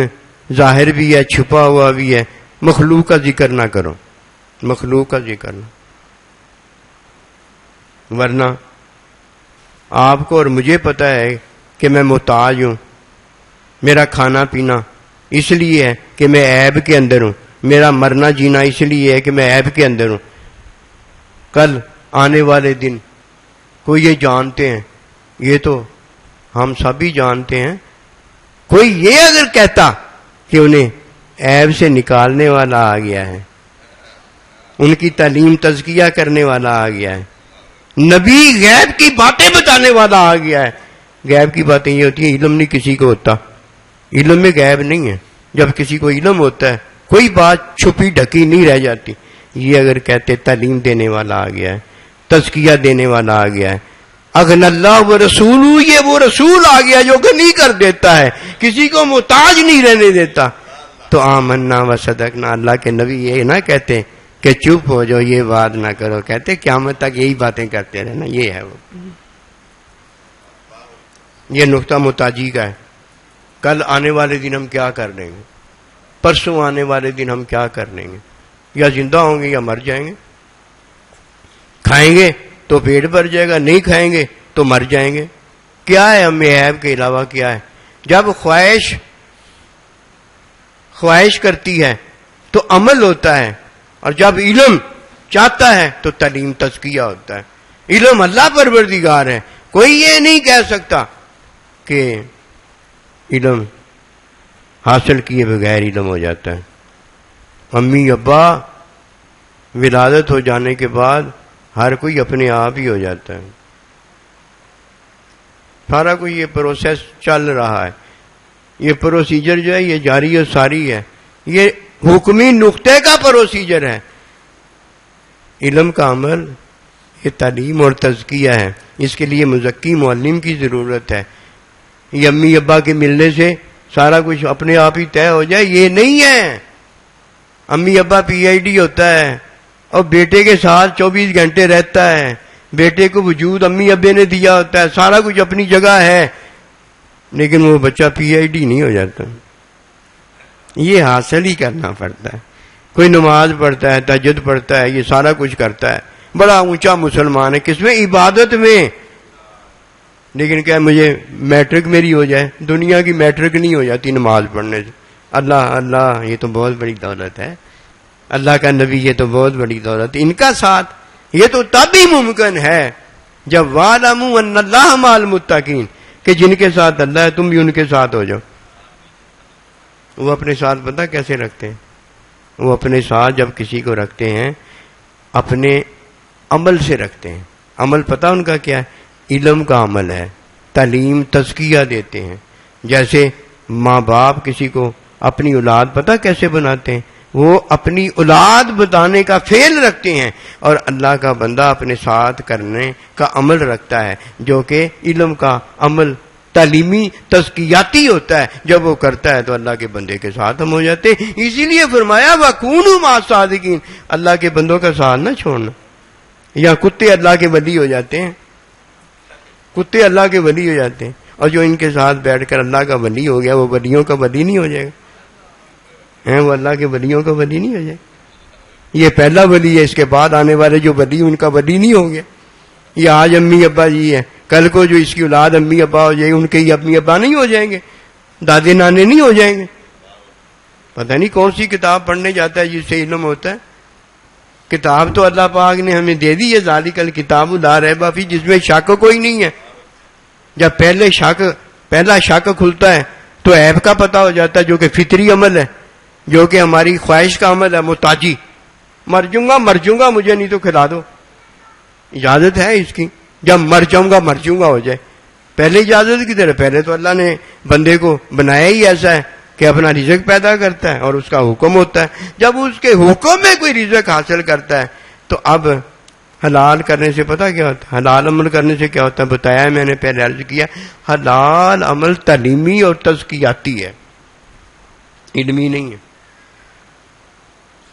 ظاہر بھی ہے، چھپا ہوا بھی ہے. مخلوق کا ذکر نہ کرو. مخلوق کا ذکر نہ. ورنہ آپ کو اور مجھے پتا ہے کہ میں محتاج ہوں. میرا کھانا پینا اس لیے ہے کہ میں عیب کے اندر ہوں. میرا مرنا جینا اس لیے ہے کہ میں عیب کے اندر ہوں. کل آنے والے دن کوئی یہ جانتے ہیں، یہ تو ہم سبھی جانتے ہیں. کوئی یہ اگر کہتا کہ انہیں عیب سے نکالنے والا آ گیا ہے، ان کی تعلیم تزکیہ کرنے والا آ گیا ہے، نبی غیب کی باتیں بتانے والا آ گیا ہے. غیب کی باتیں یہ ہوتی ہیں، علم نہیں کسی کو ہوتا. علم میں غیب نہیں ہے. جب کسی کو علم ہوتا ہے کوئی بات چھپی ڈھکی نہیں رہ جاتی. یہ اگر کہتے تعلیم دینے والا آ گیا ہے، تزکیہ دینے والا آ گیا ہے، اغن اللہ و رسول، یہ وہ رسول آ گیا جو غنی کر دیتا ہے، کسی کو محتاج نہیں رہنے دیتا. تو آمنا و صدقنا. اللہ کے نبی یہ نہ کہتے کہ چپ ہو جاؤ، یہ بات نہ کرو. کہتے قیامت تک یہی باتیں کرتے رہنا. یہ ہے وہ. یہ نقطہ محتاجی کا ہے. کل آنے والے دن ہم کیا کر لیں گے؟ پرسوں آنے والے دن ہم کیا کر لیں گے؟ یا زندہ ہوں گے یا مر جائیں گے. کھائیں گے تو پیٹ بھر جائے گا، نہیں کھائیں گے تو مر جائیں گے. کیا ہے ہمیں عیب کے علاوہ؟ کیا ہے؟ جب خواہش کرتی ہے تو عمل ہوتا ہے، اور جب علم چاہتا ہے تو تعلیم تزکیہ ہوتا ہے. علم اللہ پروردگار ہے. کوئی یہ نہیں کہہ سکتا کہ علم حاصل کیے بغیر علم ہو جاتا ہے. امی ابا ولادت ہو جانے کے بعد ہر کوئی اپنے آپ ہی ہو جاتا ہے. سارا کوئی یہ پروسیس چل رہا ہے. یہ پروسیجر جو ہے یہ جاری و ساری ہے. یہ حکمی نقطے کا پروسیجر ہے. علم کا عمل یہ تعلیم اور تزکیہ ہے. اس کے لیے مزکی معلم کی ضرورت ہے. یہ امی ابا کے ملنے سے سارا کچھ اپنے آپ ہی طے ہو جائے یہ نہیں ہے. امی ابا پی آئی ڈی ہوتا ہے اور بیٹے کے ساتھ 24 گھنٹے رہتا ہے. بیٹے کو وجود امی ابے نے دیا ہوتا ہے، سارا کچھ اپنی جگہ ہے، لیکن وہ بچہ پی آئی ڈی نہیں ہو جاتا. یہ حاصل ہی کرنا پڑتا ہے. کوئی نماز پڑھتا ہے، تہجد پڑھتا ہے، یہ سارا کچھ کرتا ہے، بڑا اونچا مسلمان ہے. کس میں؟ عبادت میں. لیکن کیا مجھے میٹرک میری ہو جائے؟ دنیا کی میٹرک نہیں ہو جاتی نماز پڑھنے سے. اللہ یہ تو بہت بڑی دولت ہے. اللہ کا نبی یہ تو بہت بڑی دولت ہے. ان کا ساتھ یہ تو تب ہی ممکن ہے جب وَاعْلَمُوا أَنَّ اللَّهَ مَعَ الْمُتَّقِينَ، کہ جن کے ساتھ اللہ ہے تم بھی ان کے ساتھ ہو جاؤ. وہ اپنے ساتھ پتہ کیسے رکھتے ہیں؟ وہ اپنے ساتھ جب کسی کو رکھتے ہیں اپنے عمل سے رکھتے ہیں. عمل پتہ ان کا کیا ہے؟ علم کا عمل ہے. تعلیم تزکیہ دیتے ہیں. جیسے ماں باپ کسی کو اپنی اولاد پتہ کیسے بناتے ہیں؟ وہ اپنی اولاد بتانے کا فعل رکھتے ہیں، اور اللہ کا بندہ اپنے ساتھ کرنے کا عمل رکھتا ہے جو کہ علم کا عمل تعلیمی تزکیاتی ہوتا ہے. جب وہ کرتا ہے تو اللہ کے بندے کے ساتھ ہم ہو جاتے ہیں. اسی لیے فرمایا وَكُونُوا مَعَ الصَّادِقِينَ، اللہ کے بندوں کا ساتھ نہ چھوڑنا. یا کتے اللہ کے ولی ہو جاتے ہیں، کتے اللہ کے ولی ہو جاتے ہیں، اور جو ان کے ساتھ بیٹھ کر اللہ کا ولی ہو گیا وہ ولیوں کا ولی نہیں ہو جائے گا. وہ اللہ کے ولیوں کا ولی نہیں ہو جائے. یہ پہلا ولی ہے، اس کے بعد آنے والے جو ولی ان کا ولی نہیں ہوں گے. یہ آج امی ابا جی ہے، کل کو جو اس کی اولاد امی ابا ہو جائے ان کے ہی امی ابا نہیں ہو جائیں گے، دادے نانے نہیں ہو جائیں گے؟ پتہ نہیں کون سی کتاب پڑھنے جاتا ہے جس سے علم ہوتا ہے۔ کتاب تو اللہ پاک نے ہمیں دے دی ہے، ذالک الکتاب لا ریب فیہ، جس میں شک کوئی نہیں ہے۔ جب پہلا شک کھلتا ہے تو عیب کا پتہ ہو جاتا ہے، جو کہ فطری عمل ہے، جو کہ ہماری خواہش کا عمل ہے، محتاجی، مر جوں گا مجھے نہیں تو کھلا دو، اجازت ہے اس کی، جب مر جاؤں گا ہو جائے۔ پہلے اجازت کی طرح، پہلے تو اللہ نے بندے کو بنایا ہی ایسا ہے کہ اپنا رزق پیدا کرتا ہے اور اس کا حکم ہوتا ہے، جب اس کے حکم میں کوئی رزق حاصل کرتا ہے تو اب حلال کرنے سے پتہ کیا ہوتا ہے، حلال عمل کرنے سے کیا ہوتا ہے بتایا میں نے پہلے عرض کیا، حلال عمل تعلیمی اور تزکیاتی ہے، علمی نہیں ہے۔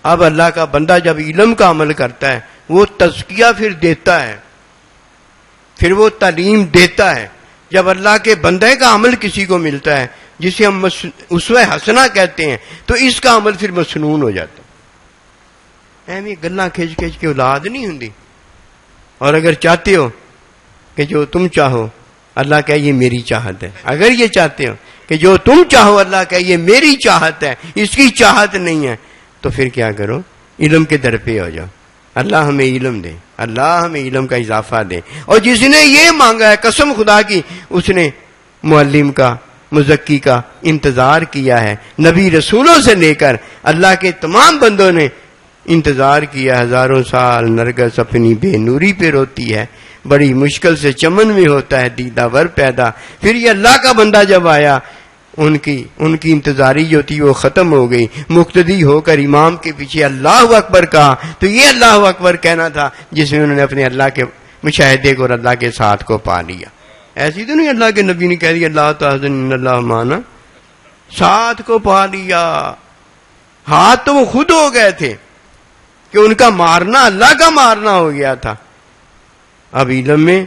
اب اللہ کا بندہ جب علم کا عمل کرتا ہے وہ تزکیہ پھر دیتا ہے، پھر وہ تعلیم دیتا ہے۔ جب اللہ کے بندے کا عمل کسی کو ملتا ہے جسے ہم اسوہ حسنہ کہتے ہیں تو اس کا عمل پھر مسنون ہو جاتا ہے۔ ایویں گلاں کھچ کھچ کے اولاد نہیں ہوندی، اور اگر چاہتے ہو کہ جو تم چاہو، اللہ کہے یہ میری چاہت ہے، اگر یہ چاہتے ہو کہ جو تم چاہو، اللہ کہے یہ میری چاہت ہے، اس کی چاہت نہیں ہے، تو پھر کیا کرو، علم کے در پہ ہو جاؤ، اللہ ہمیں علم دے، اللہ ہمیں علم کا اضافہ دے۔ اور جس نے یہ مانگا ہے قسم خدا کی، اس نے معلم کا، مزکی کا انتظار کیا ہے۔ نبی رسولوں سے لے کر اللہ کے تمام بندوں نے انتظار کیا، ہزاروں سال نرگس اپنی بے نوری پہ روتی ہے، بڑی مشکل سے چمن میں ہوتا ہے دیدہ ور پیدا۔ پھر یہ اللہ کا بندہ جب آیا، ان کی انتظاری جو تھی وہ ختم ہو گئی، مقتدی ہو کر امام کے پیچھے اللہ اکبر کہا، تو یہ اللہ اکبر کہنا تھا جس میں انہوں نے اپنے اللہ کے مشاہدے کو اور اللہ کے ساتھ کو پا لیا۔ ایسی تو نہیں اللہ کے نبی نے کہہ دیا اللہ تحزن ان اللہ معنا، ساتھ کو پا لیا۔ ہاتھ تو وہ خود ہو گئے تھے کہ ان کا مارنا اللہ کا مارنا ہو گیا تھا۔ اب علم میں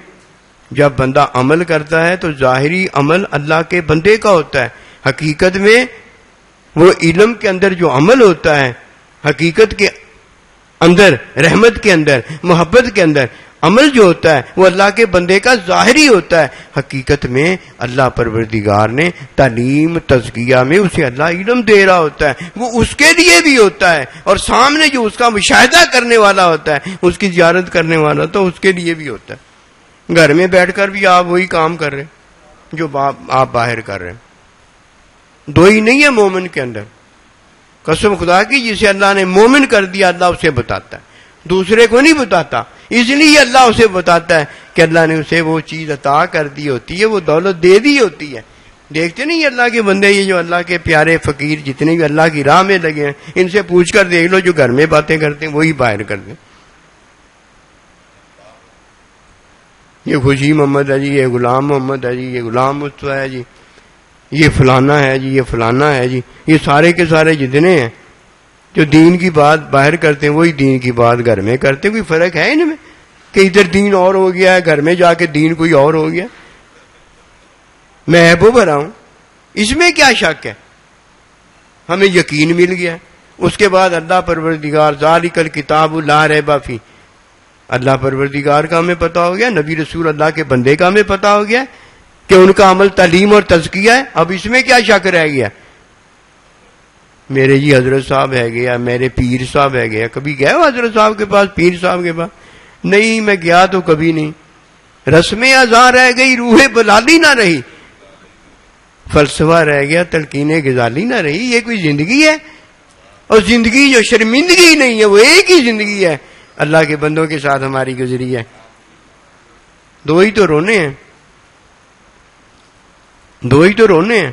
جب بندہ عمل کرتا ہے تو ظاہری عمل اللہ کے بندے کا ہوتا ہے، حقیقت میں وہ علم کے اندر جو عمل ہوتا ہے، حقیقت کے اندر، رحمت کے اندر، محبت کے اندر عمل جو ہوتا ہے وہ اللہ کے بندے کا ظاہری ہوتا ہے۔ حقیقت میں اللہ پروردگار نے تعلیم تزکیہ میں اسے اللہ علم دے رہا ہوتا ہے، وہ اس کے لیے بھی ہوتا ہے، اور سامنے جو اس کا مشاہدہ کرنے والا ہوتا ہے، اس کی زیارت کرنے والا تو اس کے لیے بھی ہوتا ہے۔ گھر میں بیٹھ کر بھی آپ وہی کام کر رہے ہیں جو آپ باہر کر رہے ہیں۔ دو ہی نہیں ہے مومن کے اندر، قسم خدا کی، جسے اللہ نے مومن کر دیا اللہ اسے بتاتا ہے، دوسرے کو نہیں بتاتا۔ اس لیے اللہ اسے بتاتا ہے کہ اللہ نے اسے وہ چیز عطا کر دی ہوتی ہے، وہ دولت دے دی ہوتی ہے۔ دیکھتے نہیں اللہ کے بندے، یہ جو اللہ کے پیارے فقیر جتنے بھی اللہ کی راہ میں لگے ہیں، ان سے پوچھ کر دیکھ لو، جو گھر میں باتیں کرتے ہیں وہی باہر کرتے ہیں۔ یہ خوشی محمد ہے جی، یہ غلام محمد ہے جی، یہ غلام مصطفیٰ ہے جی، یہ فلانا ہے جی، یہ فلانا ہے جی، یہ سارے کے سارے جتنے ہیں جو دین کی بات باہر کرتے ہیں وہی دین کی بات گھر میں کرتے ہیں۔ کوئی فرق ہے ان میں کہ ادھر دین اور ہو گیا ہے، گھر میں جا کے دین کوئی اور ہو گیا؟ میں ایبو بھرا ہوں، اس میں کیا شک ہے؟ ہمیں یقین مل گیا۔ اس کے بعد اللہ پروردگار ذالک الکتاب لا ریب فیہ، اللہ پروردگار کا ہمیں پتا ہو گیا، نبی رسول اللہ کے بندے کا ہمیں پتا ہو گیا کہ ان کا عمل تعلیم اور تزکیہ ہے۔ اب اس میں کیا شک رہ گیا؟ میرے جی حضرت صاحب ہے گیا، میرے پیر صاحب ہے گیا، کبھی گئے ہو حضرت صاحب کے پاس، پیر صاحب کے پاس؟ نہیں، میں گیا تو کبھی نہیں۔ رسم اذاں رہ گئی، روح بلالی نہ رہی، فلسفہ رہ گیا، تلقین غزالی نہ رہی۔ یہ کوئی زندگی ہے؟ اور زندگی جو شرمندگی نہیں ہے، وہ ایک ہی زندگی ہے اللہ کے بندوں کے ساتھ ہماری گزری ہے۔ دو ہی تو رونے ہیں، دو ہی تو رونے ہیں،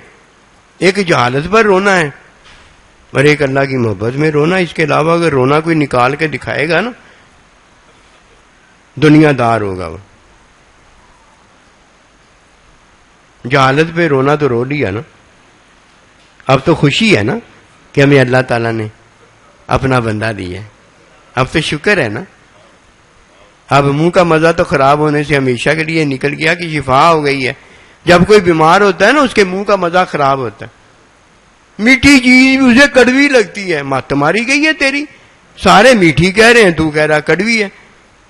ایک جہالت پر رونا ہے اور ایک اللہ کی محبت میں رونا۔ اس کے علاوہ اگر رونا کوئی نکال کے دکھائے گا نا، دنیا دار ہوگا وہ۔ جہالت پہ رونا تو رو لیا نا، اب تو خوشی ہے نا کہ ہمیں اللہ تعالیٰ نے اپنا بندہ دیا ہے، اب تو شکر ہے نا۔ اب منہ کا مزہ تو خراب ہونے سے ہمیشہ کے لیے نکل گیا کہ شفا ہو گئی ہے۔ جب کوئی بیمار ہوتا ہے نا، اس کے منہ کا مزہ خراب ہوتا ہے، میٹھی چیز اسے کڑوی لگتی ہے، مت ماری گئی ہے تیری، سارے میٹھی کہہ رہے ہیں، تو کہہ رہا کڑوی ہے۔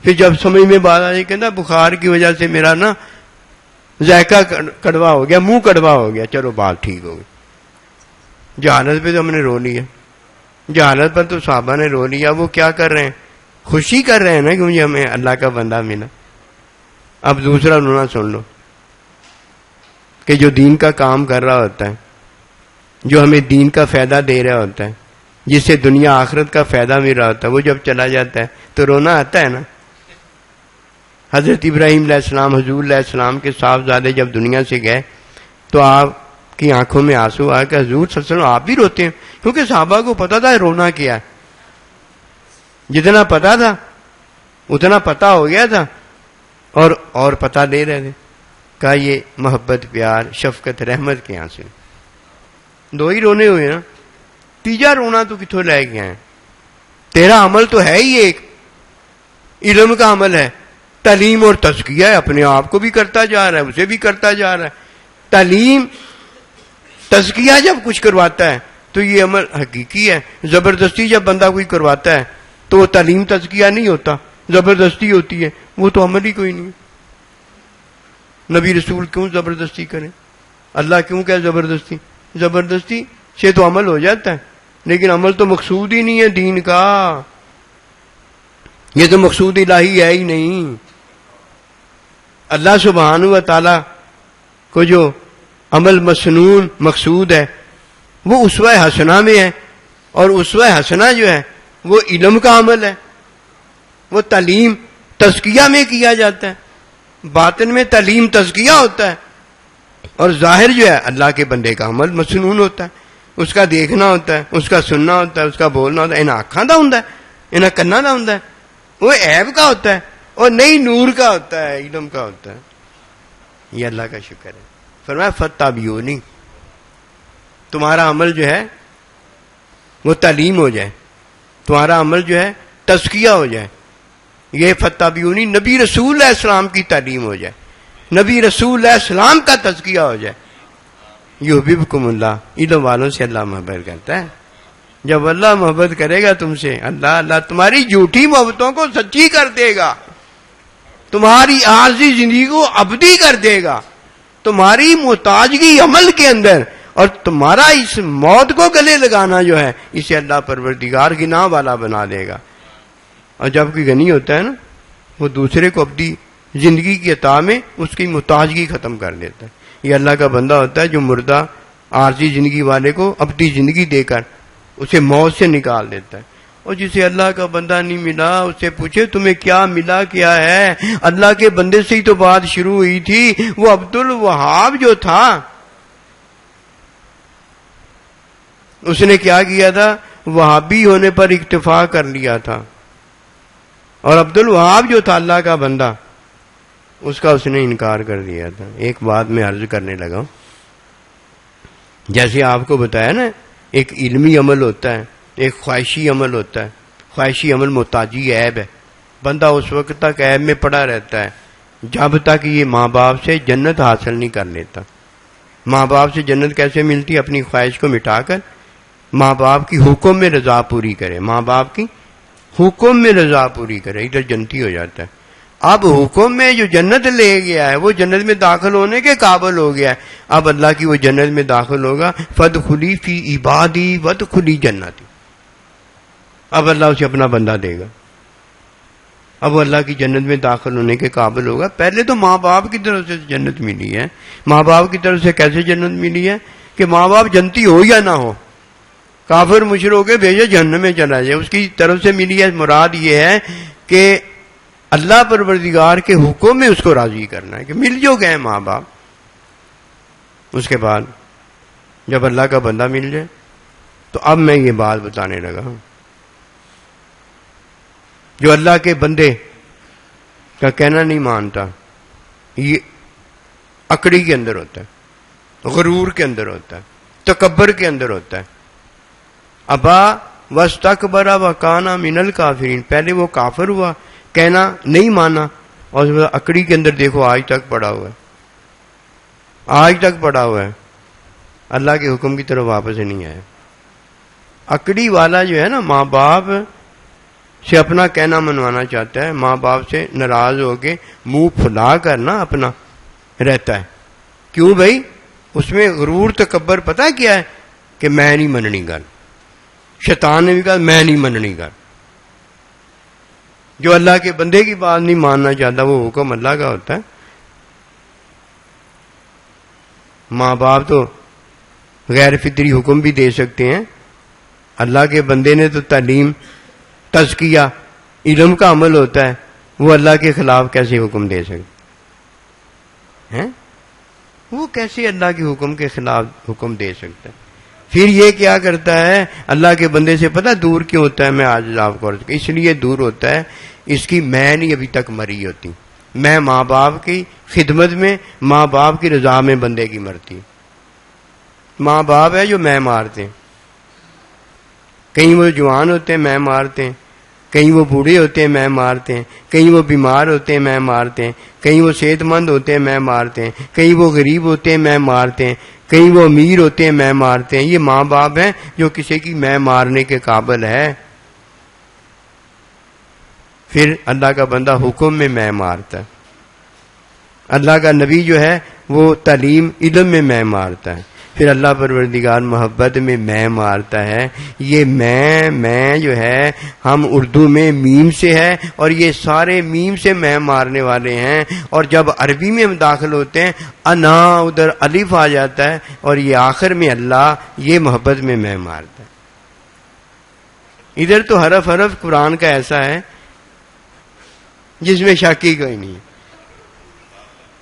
پھر جب سمجھ میں بات آ جائے، کہنا بخار کی وجہ سے میرا نا ذائقہ کڑوا ہو گیا، منہ کڑوا ہو گیا، چلو بات ٹھیک ہو گئی۔ جہالت پہ تو ہم نے رو لیا، جہالت پر تو صحابہ نے رو لیا۔ وہ کیا کر رہے ہیں؟ خوشی کر رہے ہیں نا کہ مجھے ہمیں اللہ کا بندہ ملا۔ اب دوسرا رونا سن لو کہ جو دین کا کام کر رہا ہوتا ہے، جو ہمیں دین کا فائدہ دے رہا ہوتا ہے، جس سے دنیا آخرت کا فائدہ مل رہا ہوتا ہے، وہ جب چلا جاتا ہے تو رونا آتا ہے نا۔ حضرت ابراہیم علیہ السلام، حضور علیہ السلام کے صاحبزادے جب دنیا سے گئے تو آپ کی آنکھوں میں آنسو آیا کہ حضور صلی اللہ علیہ وسلم آپ بھی روتے ہیں، کیونکہ صحابہ کو پتا تھا رونا کیا ہے، جتنا پتا تھا اتنا پتا ہو گیا تھا، اور پتا دے رہے تھے۔ کہا یہ محبت، پیار، شفقت، رحمت کے آنسو، دو ہی رونے ہوئے نا، تیجا رونا تو کتوں لے کے آئے؟ تیرا عمل تو ہے ہی ایک علم کا عمل ہے، تعلیم اور تزکیہ ہے، اپنے آپ کو بھی کرتا جا رہا ہے، اسے بھی کرتا جا رہا ہے۔ تعلیم تزکیہ جب کچھ کرواتا ہے تو یہ عمل حقیقی ہے۔ زبردستی جب بندہ کوئی کرواتا ہے تو وہ تعلیم تزکیہ نہیں ہوتا، زبردستی ہوتی ہے، وہ تو عمل ہی کوئی نہیں ہے۔ نبی رسول کیوں زبردستی کریں؟ اللہ کیوں کہ زبردستی؟ زبردستی سے تو عمل ہو جاتا ہے، لیکن عمل تو مقصود ہی نہیں ہے دین کا، یہ تو مقصود الہی ہے ہی نہیں۔ اللہ سبحانہ و تعالی کو جو عمل مسنون مقصود ہے وہ اسوہ حسنہ میں ہے، اور اسوہ حسنہ جو ہے وہ علم کا عمل ہے، وہ تعلیم تزکیہ میں کیا جاتا ہے۔ باطن میں تعلیم تزکیہ ہوتا ہے، اور ظاہر جو ہے اللہ کے بندے کا عمل مسنون ہوتا ہے، اس کا دیکھنا ہوتا ہے، اس کا سننا ہوتا ہے، اس کا بولنا ہوتا ہے۔ انہاں اکھاں دا ہوندا ہے، انہاں کناں دا ہوندا ہے، وہ عیب کا ہوتا ہے اور نہیں نور کا ہوتا ہے، علم کا ہوتا ہے۔ یہ اللہ کا شکر ہے۔ فرمایا فتابعونی، تمہارا عمل جو ہے وہ تعلیم ہو جائے، تمہارا عمل جو ہے تزکیہ ہو جائے، یہ فتابعونی نبی رسول علیہ السلام کی تعلیم ہو جائے، نبی رسول علیہ السلام کا تزکیہ ہو جائے۔ یحببکم اللہ، علم والوں سے اللہ محبت کرتا ہے۔ جب اللہ محبت کرے گا تم سے، اللہ تمہاری جھوٹی محبتوں کو سچی کر دے گا، تمہاری عارضی زندگی کو ابدی کر دے گا، تمہاری محتاجگی عمل کے اندر، اور تمہارا اس موت کو گلے لگانا جو ہے اسے اللہ پروردگار گناہ والا بنا دے گا۔ اور جب کوئی غنی ہوتا ہے نا، وہ دوسرے کو اپنی زندگی کی عطا میں اس کی محتاجگی ختم کر دیتا ہے۔ یہ اللہ کا بندہ ہوتا ہے جو مردہ عارضی زندگی والے کو اپنی زندگی دے کر اسے موت سے نکال دیتا ہے۔ اور جسے اللہ کا بندہ نہیں ملا، اس سے پوچھے تمہیں کیا ملا، کیا ہے؟ اللہ کے بندے سے ہی تو بات شروع ہوئی تھی۔ وہ عبد الوہاب جو تھا، اس نے کیا کیا تھا؟ وہابی ہونے پر اکتفا کر لیا تھا، اور عبد الوہاب جو تھا اللہ کا بندہ، اس کا اس نے انکار کر دیا تھا۔ ایک بات میں عرض کرنے لگا ہوں، جیسے آپ کو بتایا نا، ایک علمی عمل ہوتا ہے، ایک خواہشی عمل ہوتا ہے۔ خواہشی عمل محتاجی عیب ہے، بندہ اس وقت تک عیب میں پڑا رہتا ہے جب تک یہ ماں باپ سے جنت حاصل نہیں کر لیتا۔ ماں باپ سے جنت کیسے ملتی؟ اپنی خواہش کو مٹا کر ماں باپ کی حکم میں رضا پوری کرے، ماں باپ کی حکم میں رضا پوری کرے، ادھر جنتی ہو جاتا ہے۔ اب حکم میں جو جنت لے گیا ہے وہ جنت میں داخل ہونے کے قابل ہو گیا ہے، اب اللہ کی وہ جنت میں داخل ہوگا۔ فادخلی فی عبادی وادخلی جنتی، اب اللہ اسے اپنا بندہ دے گا، اب وہ اللہ کی جنت میں داخل ہونے کے قابل ہوگا۔ پہلے تو ماں باپ کی طرف سے جنت ملی ہے۔ ماں باپ کی طرف سے کیسے جنت ملی ہے؟ کہ ماں باپ جنتی ہو یا نہ ہو، کافر مشرک ہو کے بھیجے جہنم میں چلا جائے، اس کی طرف سے ملی ہے۔ مراد یہ ہے کہ اللہ پروردگار کے حکم میں اس کو راضی کرنا ہے کہ مل جو گئے ماں باپ۔ اس کے بعد جب اللہ کا بندہ مل جائے تو اب میں یہ بات بتانے لگا ہوں، جو اللہ کے بندے کا کہنا نہیں مانتا، یہ اکڑی کے اندر ہوتا ہے، غرور کے اندر ہوتا ہے، تکبر کے اندر ہوتا ہے۔ ابا واستکبر وکان من الکافرین، پہلے وہ کافر ہوا، کہنا نہیں مانا، اور اکڑی کے اندر دیکھو آج تک پڑا ہوا ہے، آج تک پڑا ہوا ہے، اللہ کے حکم کی طرف واپس نہیں آیا۔ اکڑی والا جو ہے نا، ماں باپ سے اپنا کہنا منوانا چاہتا ہے، ماں باپ سے ناراض ہو کے منہ پھلا کر نا اپنا رہتا ہے، کیوں بھائی؟ اس میں غرور تکبر پتہ کیا ہے کہ میں نہیں مننی گل. شیطان نے بھی کہا میں نہیں مننی گل. جو اللہ کے بندے کی بات نہیں ماننا چاہتا وہ حکم اللہ کا ہوتا ہے. ماں باپ تو غیر فطری حکم بھی دے سکتے ہیں. اللہ کے بندے نے تو تعلیم، تزکیہ، علم کا عمل ہوتا ہے، وہ اللہ کے خلاف کیسے حکم دے سکتے ہیں؟ وہ کیسے اللہ کے حکم کے خلاف حکم دے سکتا ہے؟ پھر یہ کیا کرتا ہے اللہ کے بندے سے؟ پتہ دور کیوں ہوتا ہے؟ میں آج آپ کو اس لیے دور ہوتا ہے، اس کی میں نہیں ابھی تک مری ہوتی. میں ماں باپ کی خدمت میں، ماں باپ کی رضا میں بندے کی مرتی. ماں باپ ہے جو میں مارتے ہیں. کہیں وہ جوان ہوتے ہیں میں مارتے ہیں، کہیں وہ بوڑھے ہوتے ہیں میں مارتے ہیں، کہیں وہ بیمار ہوتے ہیں میں مارتے ہیں، کہیں وہ صحت مند ہوتے ہیں میں مارتے ہیں، کہیں وہ غریب ہوتے ہیں میں مارتے ہیں، کہیں وہ امیر ہوتے ہیں میں مارتے ہیں. یہ ماں باپ ہیں جو کسی کی میں مارنے کے قابل ہے. پھر اللہ کا بندہ حکم میں مارتا ہے. اللہ کا نبی جو ہے وہ تعلیم علم میں مارتا ہے. پھر اللہ پروردگار محبت میں مارتا ہے. یہ میں جو ہے ہم اردو میں میم سے ہے، اور یہ سارے میم سے میں مارنے والے ہیں. اور جب عربی میں ہم داخل ہوتے ہیں انا، ادھر الف آ جاتا ہے، اور یہ آخر میں اللہ، یہ محبت میں مارتا ہے. ادھر تو حرف قرآن کا ایسا ہے جس میں شک ہی کوئی نہیں.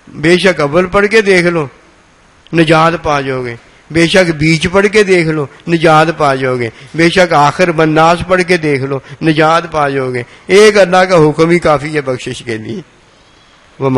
بے شک اول پڑھ کے دیکھ لو نجات پا جاؤ گے، بے شک بیچ پڑھ کے دیکھ لو نجات پا جاؤ گے، بے شک آخر بناس پڑھ کے دیکھ لو نجات پا جاؤ گے. ایک اللہ کا حکم ہی کافی ہے بخشش کے لیے. وہ